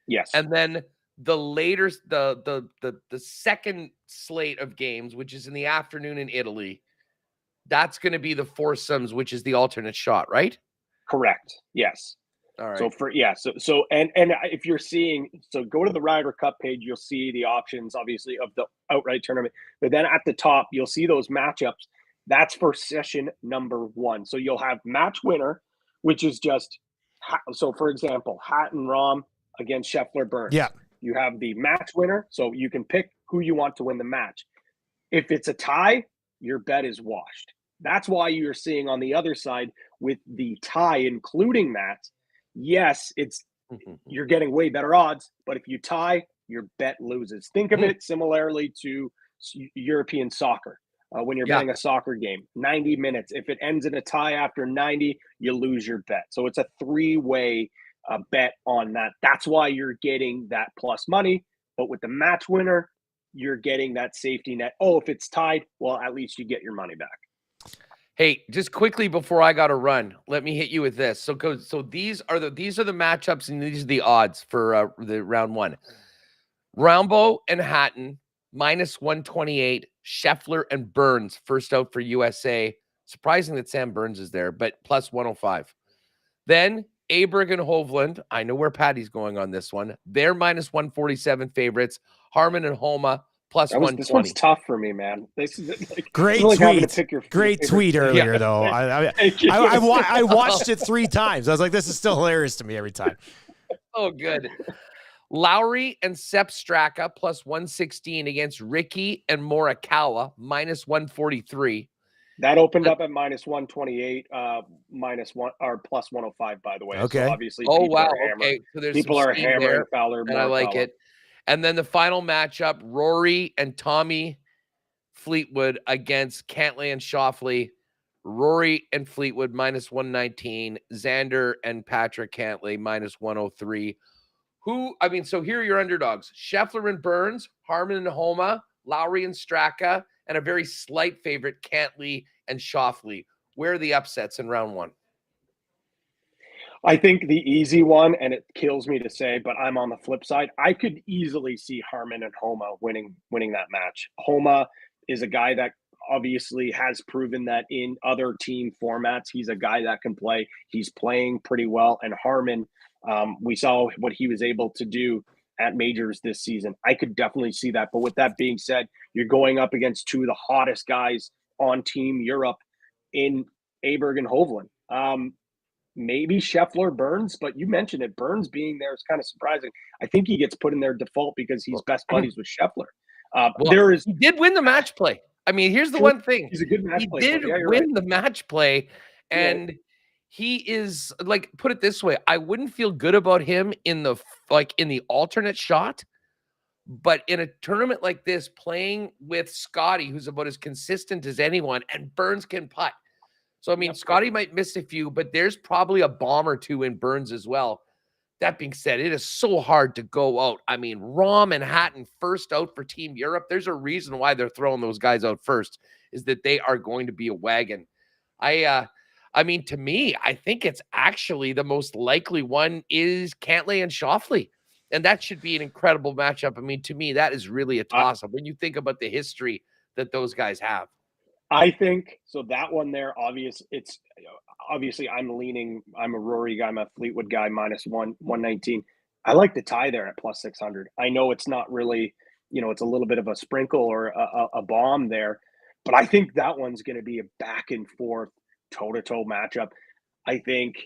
Yes. And then the later the second slate of games, which is in the afternoon in Italy, that's going to be the foursomes, which is the alternate shot, right? Correct. Yes. All right. So and if you're seeing, so go to the Ryder Cup page, you'll see the options, obviously, of the outright tournament. But then at the top, you'll see those matchups. That's for session number 1. So you'll have match winner, which is just so. For example, Hatton Rom against Scheffler Burns. Yeah. You have the match winner, so you can pick who you want to win the match. If it's a tie, your bet is washed. That's why you're seeing on the other side with the tie, including that. Yes, you're getting way better odds, but if you tie, your bet loses. Think of it similarly to European soccer. When you're betting a soccer game, 90 minutes. If it ends in a tie after 90, you lose your bet. So it's a 3-way bet on that. That's why you're getting that plus money. But with the match winner, you're getting that safety net. Oh, if it's tied, well, at least you get your money back. Hey, just quickly before I got to run, let me hit you with this. So these are the matchups and these are the odds for the round 1. Rambo and Hatton -128, Scheffler and Burns first out for USA. Surprising that Sam Burns is there, but +105. Then Aberg and Hovland. I know where Patty's going on this one. They're -147 favorites. Harman and Homa +120. This one's tough for me, man. This is like, Great like tweet. Great tweet earlier, though. I watched it 3 times. I was like, this is still hilarious to me every time. Oh, good. Lowry and Sepp Straka +116 against Ricky and Morikawa -143. That opened up at -128, -1 or +105, by the way. Okay. So obviously, Okay. So there's people are hammering there, Fowler, and I like it. And then the final matchup: Rory and Tommy Fleetwood against Cantlay and Schauffele. Rory and Fleetwood -119. Xander and Patrick Cantlay -103. So here are your underdogs: Scheffler and Burns, Harman and Homa, Lowry and Straka, and a very slight favorite, Cantlay and Schauffele. Where are the upsets in round 1? I think the easy one, and it kills me to say, but I'm on the flip side. I could easily see Harman and Homa winning that match. Homa is a guy that obviously has proven that in other team formats, he's a guy that can play. He's playing pretty well. And Harman, we saw what he was able to do at majors this season. I could definitely see that. But with that being said, you're going up against 2 of the hottest guys on Team Europe in Aberg and Hovland. Maybe Scheffler Burns, but you mentioned it. Burns being there is kind of surprising. I think he gets put in there default because he's best buddies with Scheffler. He did win the match play. I mean, here's the one thing. He's a good match play. He did win the match play, and he is, like, put it this way, I wouldn't feel good about him in the alternate shot, but in a tournament like this, playing with Scotty, who's about as consistent as anyone, and Burns can putt. So, I mean, Scotty might miss a few, but there's probably a bomb or 2 in Burns as well. That being said, it is so hard to go out. I mean, Rom and Hatton first out for Team Europe. There's a reason why they're throwing those guys out first, is that they are going to be a wagon. I mean, to me, I think it's actually the most likely one is Cantlay and Schauffele. And that should be an incredible matchup. I mean, to me, that is really a toss-up when you think about the history that those guys have. I think so. That one there, obviously I'm a Rory guy, I'm a Fleetwood guy, -119. I like the tie there at +600. I know it's not really, it's a little bit of a sprinkle or a bomb there, but I think that one's going to be a back and forth, toe-to-toe matchup. I think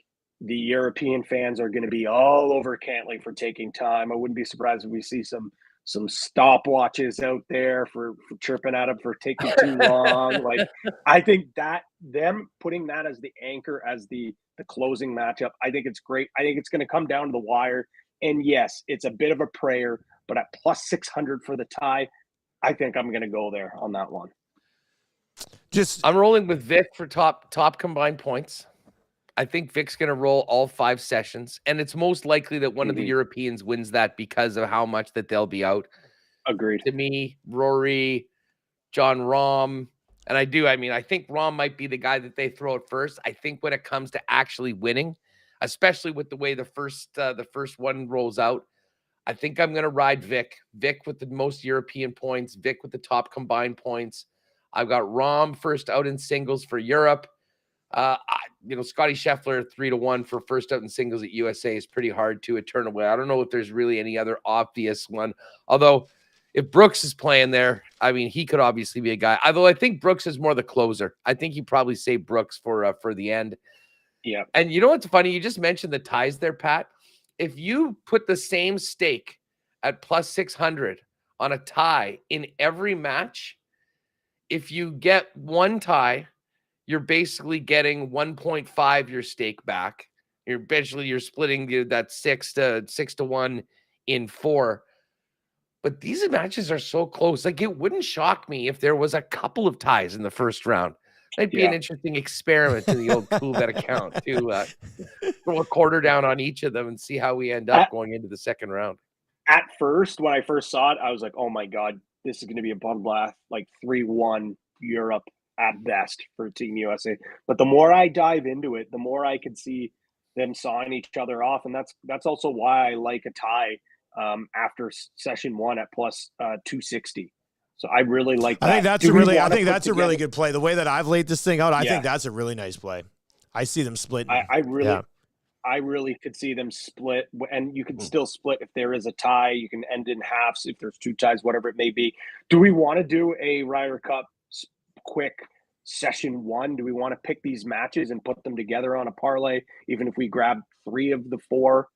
the European fans are going to be all over Cantlay for taking time. I wouldn't be surprised if we see some stopwatches out there for chirping at him for taking too long. Like, I think that them putting that as the anchor, as the closing matchup, I think it's great. I think it's going to come down to the wire. And yes, it's a bit of a prayer, but at +600 for the tie, I think I'm going to go there on that one. I'm rolling with Vic for top combined points. I think Vic's going to roll all 5 sessions, and it's most likely that one of the Europeans wins that because of how much that they'll be out. Agreed. To me, Rory, John Rahm, and I think Rahm might be the guy that they throw at first. I think when it comes to actually winning, especially with the way the first one rolls out, I think I'm going to ride Vic. Vic with the most European points, Vic with the top combined points. I've got Rahm first out in singles for Europe. Scotty Scheffler 3-1 for first out in singles at USA is pretty hard to turn away. I don't know if there's really any other obvious one. Although if Brooks is playing there, I mean, he could obviously be a guy. Although I think Brooks is more the closer. I think you probably save Brooks for the end. Yeah. And you know what's funny? You just mentioned the ties there, Pat. If you put the same stake at plus 600 on a tie in every match, if you get one tie, you're basically getting 1.5 your stake back. You're splitting that 6 to 1 in 4. But these matches are so close. Like, it wouldn't shock me if there was a couple of ties in the first round. Might be an interesting experiment to the old Coolbet account to throw a quarter down on each of them and see how we end up going into the second round. At first, when I first saw it, I was like, oh my God, this is going to be a bloodbath, like 3-1 Europe at best for Team USA. But the more I dive into it, the more I can see them sawing each other off. And that's also why I like a tie after session 1 at plus 260. So I really like that. I think that's a really good play. The way that I've laid this thing out, I think that's a really nice play. I see them splitting. I really could see them split, and you can still split if there is a tie. You can end in halves if there's 2 ties, whatever it may be. Do we want to do a Ryder Cup quick session 1? Do we want to pick these matches and put them together on a parlay, even if we grab 3 of the 4?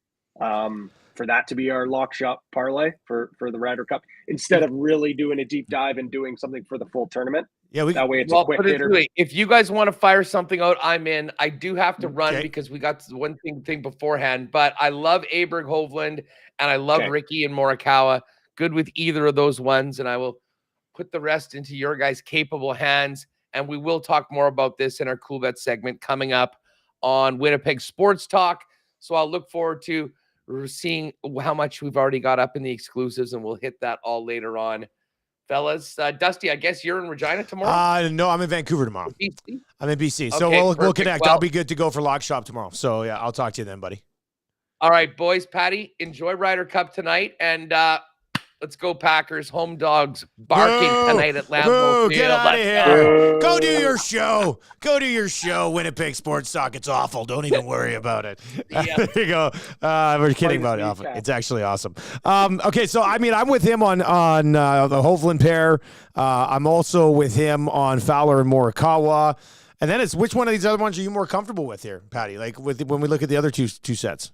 For that to be our lock shop parlay for the Ryder Cup, instead of really doing a deep dive and doing something for the full tournament. Yeah, that way it's a quick hitter. If you guys want to fire something out, I'm in. I do have to run because we got one thing beforehand, but I love Aberg Hovland and I love Ricky and Morikawa. Good with either of those ones, and I will put the rest into your guys' capable hands. And we will talk more about this in our Cool Bet segment coming up on Winnipeg Sports Talk. So I'll look forward to seeing how much we've already got up in the exclusives, and we'll hit that all later on. Fellas, Dusty, I guess you're in Regina tomorrow? No, I'm in Vancouver tomorrow. BC? I'm in BC. Okay, so we'll connect. Well, I'll be good to go for Lock Shop tomorrow. So, yeah, I'll talk to you then, buddy. All right, boys. Patty, enjoy Ryder Cup tonight, and let's go Packers. Home dogs barking tonight at Lambeau Field. Get out of here. Go do your show. Go do your show. Winnipeg Sports Talk. It's awful. Don't even worry about it. There you go. We're kidding about it. It's actually awesome. Okay, so, I mean, I'm with him on the Hovland pair. I'm also with him on Fowler and Morikawa. And then it's which one of these other ones are you more comfortable with here, Patty? Like when we look at the other two sets.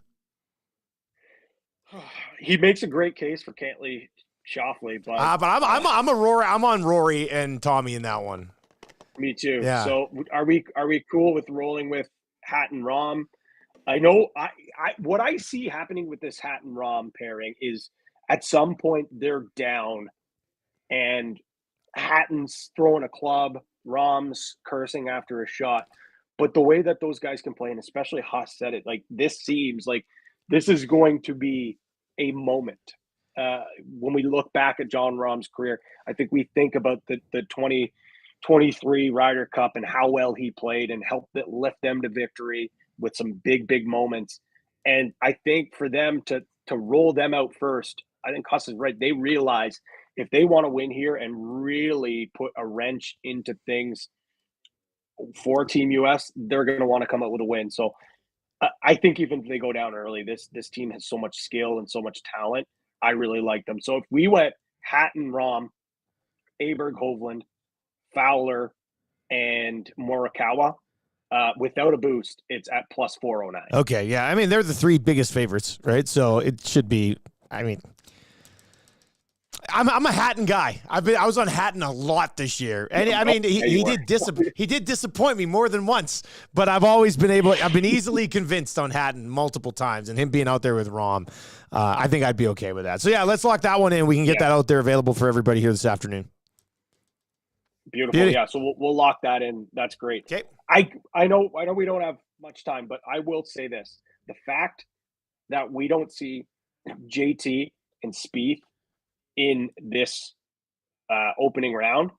He makes a great case for Cantley Schauffele, but I'm a Rory. I'm on Rory and Tommy in that one. Me too. Yeah. So are we cool with rolling with Hatton Rahm? I know what I see happening with this Hatton Rahm pairing is at some point they're down, and Hatton's throwing a club, Rahm's cursing after a shot. But the way that those guys can play, and especially Haas said it, like this seems like this is going to be a moment. When we look back at Jon Rahm's career, I think we think about the 2023 Ryder Cup and how well he played and helped lift them to victory with some big moments. And I think for them to roll them out first, I think Huss is right. They realize if they want to win here and really put a wrench into things for Team US, they're going to want to come out with a win. So I think even if they go down early, this team has so much skill and so much talent. I really like them. So if we went Hatton, Rahm, Aberg, Hovland, Fowler, and Morikawa, without a boost, it's at plus 409. Okay, yeah. I mean, they're the 3 biggest favorites, right? So it should be. I mean, I'm a Hatton guy. I was on Hatton a lot this year, and I mean he did disappoint me more than once. But I've been easily convinced on Hatton multiple times, and him being out there with Rahm, I think I'd be okay with that. So yeah, let's lock that one in. We can get that out there available for everybody here this afternoon. Beautiful. Beauty. Yeah. So we'll lock that in. That's great. Okay. I know we don't have much time, but I will say this: the fact that we don't see JT and Spieth in this opening round,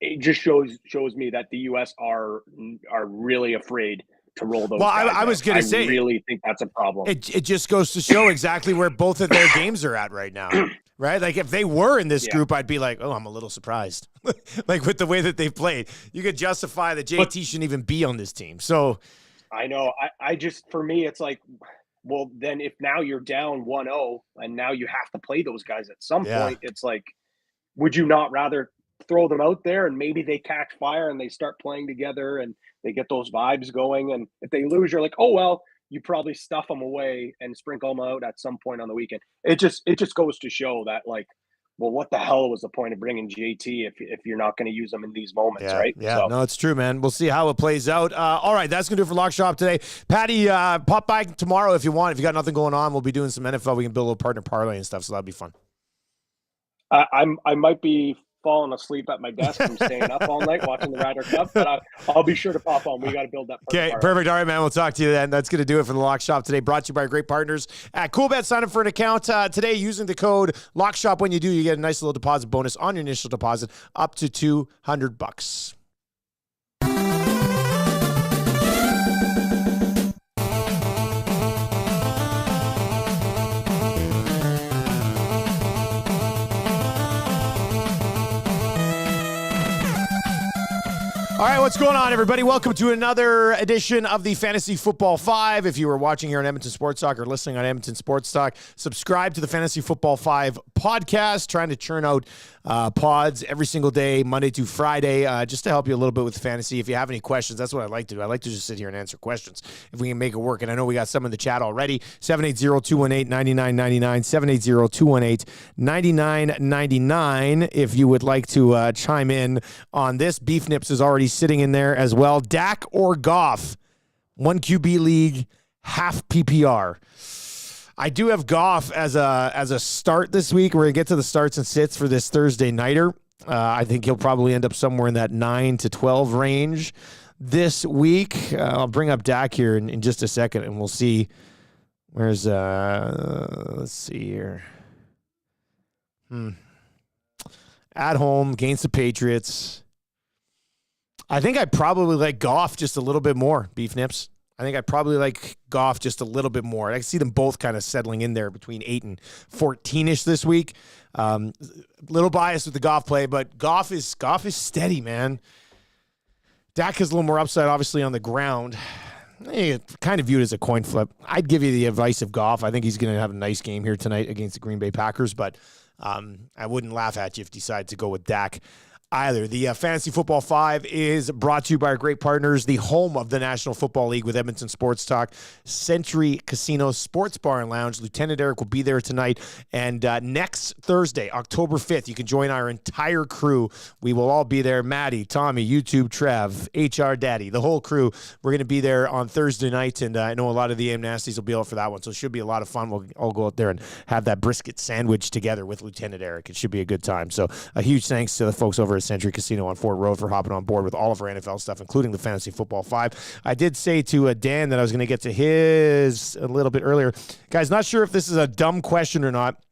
it just shows me that the U.S. are really afraid to roll those. Well, guys I was going to say, I really think that's a problem. It just goes to show exactly where both of their games are at right now, right? Like if they were in this group, I'd be like, oh, I'm a little surprised. Like with the way that they've played, you could justify that JT shouldn't even be on this team. So I know. I just, for me, it's like, well, then if now you're down 1-0 and now you have to play those guys at some point, it's like, would you not rather throw them out there and maybe they catch fire and they start playing together and they get those vibes going? And if they lose, you're like, oh, well, you probably stuff them away and sprinkle them out at some point on the weekend. It just goes to show that, like, well, what the hell was the point of bringing JT if you're not going to use them in these moments, right? Yeah, so. No, it's true, man. We'll see how it plays out. All right, that's going to do it for Lock Shop today. Patty, pop by tomorrow if you want. If you got nothing going on, we'll be doing some NFL. We can build a little partner parlay and stuff, so that'll be fun. I might be falling asleep at my desk from staying up all night watching the Ryder Cup, but I'll be sure to pop on. We got to build that. Okay, perfect. All right, man. We'll talk to you then. That's going to do it for the Lock Shop today. Brought to you by our great partners at CoolBet. Sign up for an account today using the code LOCKSHOP. When you do, you get a nice little deposit bonus on your initial deposit up to $200. All right, what's going on, everybody? Welcome to another edition of the Fantasy Football 5. If you were watching here on Edmonton Sports Talk or listening on Edmonton Sports Talk, subscribe to the Fantasy Football 5 podcast, trying to churn out pods every single day, Monday to Friday, just to help you a little bit with fantasy. If you have any questions, that's what I like to do. I like to just sit here and answer questions if we can make it work. And I know we got some in the chat already. 780-218-9999, 780-218-9999. If you would like to chime in on this, Beef Nips is already sitting in there as well. Dak or Goff, 1 QB league, half PPR. I do have Goff as a start this week. We're going to get to the starts and sits for this Thursday nighter. I think he'll probably end up somewhere in that 9 to 12 range this week. I'll bring up Dak here in just a second, and we'll see. Where's let's see here. At home against the Patriots. I think I probably like Goff just a little bit more, Beef Nips. I think I probably like Goff just a little bit more. I see them both kind of settling in there between 8 and 14-ish this week. Little biased with the Goff play, but Goff is steady, man. Dak has a little more upside, obviously, on the ground. Kind of viewed as a coin flip. I'd give you the advice of Goff. I think he's going to have a nice game here tonight against the Green Bay Packers, but I wouldn't laugh at you if you decide to go with Dak either. The Fantasy Football 5 is brought to you by our great partners, the home of the National Football League with Edmonton Sports Talk, Century Casino Sports Bar and Lounge. Lieutenant Eric will be there tonight. And next Thursday, October 5th, you can join our entire crew. We will all be there. Maddie, Tommy, YouTube, Trev, HR Daddy, the whole crew. We're going to be there on Thursday night, and I know a lot of the AM Nasties will be out for that one, so it should be a lot of fun. We'll all go out there and have that brisket sandwich together with Lieutenant Eric. It should be a good time. So a huge thanks to the folks over at Century Casino on Fort Road for hopping on board with all of our NFL stuff, including the Fantasy Football 5. I did say to Dan that I was going to get to his a little bit earlier. Guys, not sure if this is a dumb question or not.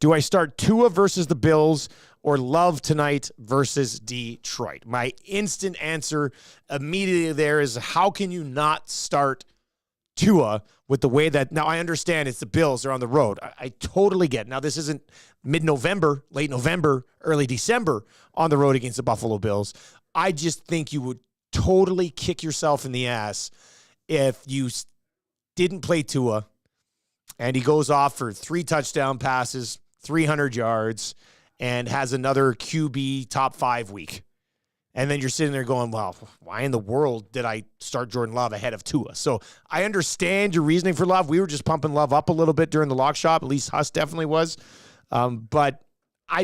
Do I start Tua versus the Bills or Love tonight versus Detroit? My instant answer immediately there is, how can you not start Tua with the way that, now I understand it's the Bills, they're on the road. I totally get it. Now, this isn't mid-November, late November, early December on the road against the Buffalo Bills. I just think you would totally kick yourself in the ass if you didn't play Tua and he goes off for 3 touchdown passes, 300 yards, and has another QB top 5 week. And then you're sitting there going, well, why in the world did I start Jordan Love ahead of Tua? So I understand your reasoning for Love. We were just pumping Love up a little bit during the lock shop. At least Huss definitely was. But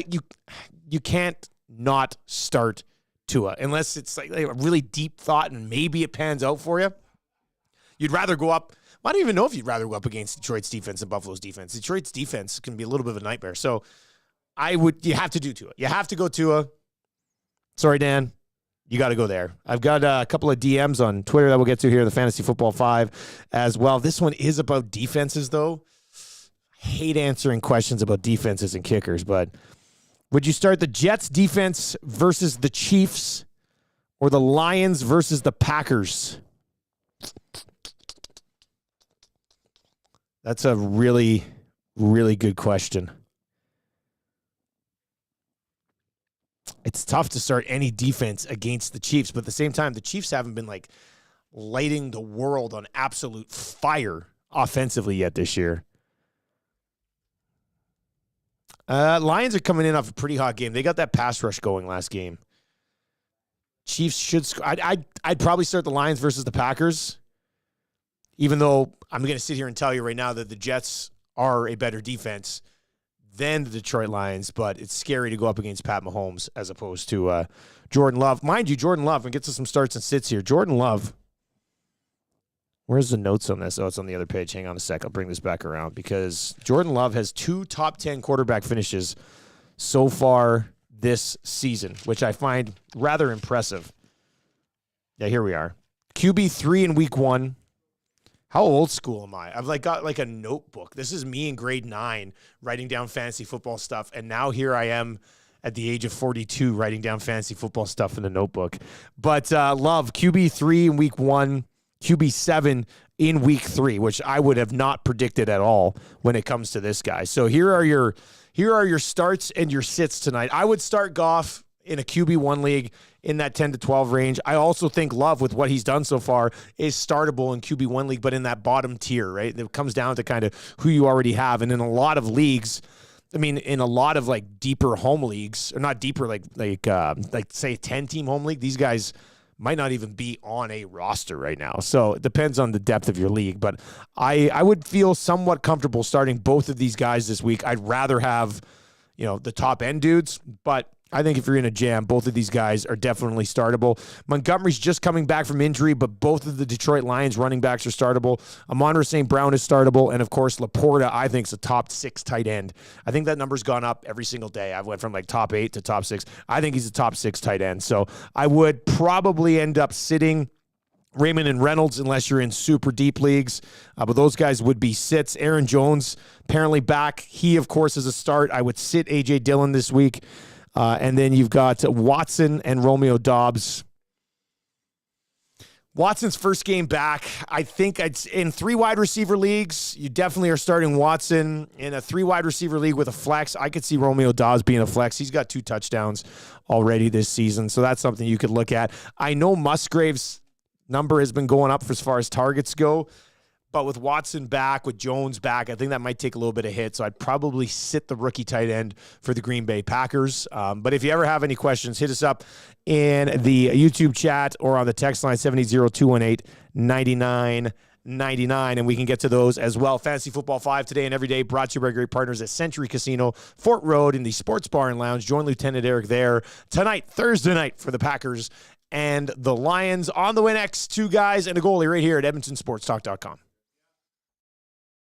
you can't not start Tua unless it's like a really deep thought and maybe it pans out for you. You'd rather go up. I don't even know if you'd rather go up against Detroit's defense and Buffalo's defense. Detroit's defense can be a little bit of a nightmare. So you have to do Tua. You have to go Tua. Sorry, Dan. You got to go there. I've got a couple of DMs on Twitter that we'll get to here, the Fantasy Football 5 as well. This one is about defenses, though. I hate answering questions about defenses and kickers, but would you start the Jets defense versus the Chiefs or the Lions versus the Packers? That's a really, really good question. It's tough to start any defense against the Chiefs, but at the same time, the Chiefs haven't been like lighting the world on absolute fire offensively yet this year. Lions are coming in off a pretty hot game. They got that pass rush going last game. Chiefs should score. I'd probably start the Lions versus the Packers, even though I'm going to sit here and tell you right now that the Jets are a better defense than the Detroit Lions, but it's scary to go up against Pat Mahomes as opposed to Jordan Love. Mind you, Jordan Love, and get to some starts and sits here. Jordan Love, where's the notes on this? Oh, it's on the other page. Hang on a sec. I'll bring this back around because Jordan Love has 2 top 10 quarterback finishes so far this season, which I find rather impressive. Yeah, here we are. QB3 in week 1. How old school am I? I've got a notebook. This is me in grade 9 writing down fantasy football stuff. And now here I am at the age of 42 writing down fantasy football stuff in a notebook. But Love, QB3 in week 1, QB7 in week 3, which I would have not predicted at all when it comes to this guy. So here are your starts and your sits tonight. I would start Goff in a QB1 league in that 10 to 12 range. I also think Love, with what he's done so far, is startable in QB1 league, but in that bottom tier, right? It comes down to kind of who you already have. And in a lot of leagues, I mean, in a lot of like deeper home leagues, or not deeper, like say 10-team home league, these guys might not even be on a roster right now. So it depends on the depth of your league. But I would feel somewhat comfortable starting both of these guys this week. I'd rather have, the top end dudes, but I think if you're in a jam, both of these guys are definitely startable. Montgomery's just coming back from injury, but both of the Detroit Lions running backs are startable. Amon-Ra St. Brown is startable, and of course, Laporta, I think, is a top 6 tight end. I think that number's gone up every single day. I went from like top 8 to top 6. I think he's a top 6 tight end. So I would probably end up sitting Raymond and Reynolds unless you're in super deep leagues. But those guys would be sits. Aaron Jones, apparently back. He, of course, is a start. I would sit A.J. Dillon this week. And then you've got Watson and Romeo Doubs. Watson's first game back. I think in 3 wide receiver leagues, you definitely are starting Watson. In a 3 wide receiver league with a flex, I could see Romeo Doubs being a flex. He's got 2 touchdowns already this season, so that's something you could look at. I know Musgrave's number has been going up as far as targets go, but with Watson back, with Jones back, I think that might take a little bit of hit. So I'd probably sit the rookie tight end for the Green Bay Packers. But if you ever have any questions, hit us up in the YouTube chat or on the text line 780-218-9999, and we can get to those as well. Fantasy Football 5 today and every day brought to you by great partners at Century Casino, Fort Road in the Sports Bar and Lounge. Join Lieutenant Eric there tonight, Thursday night, for the Packers and the Lions. On the way next, 2 guys and a goalie right here at EdmontonSportsTalk.com.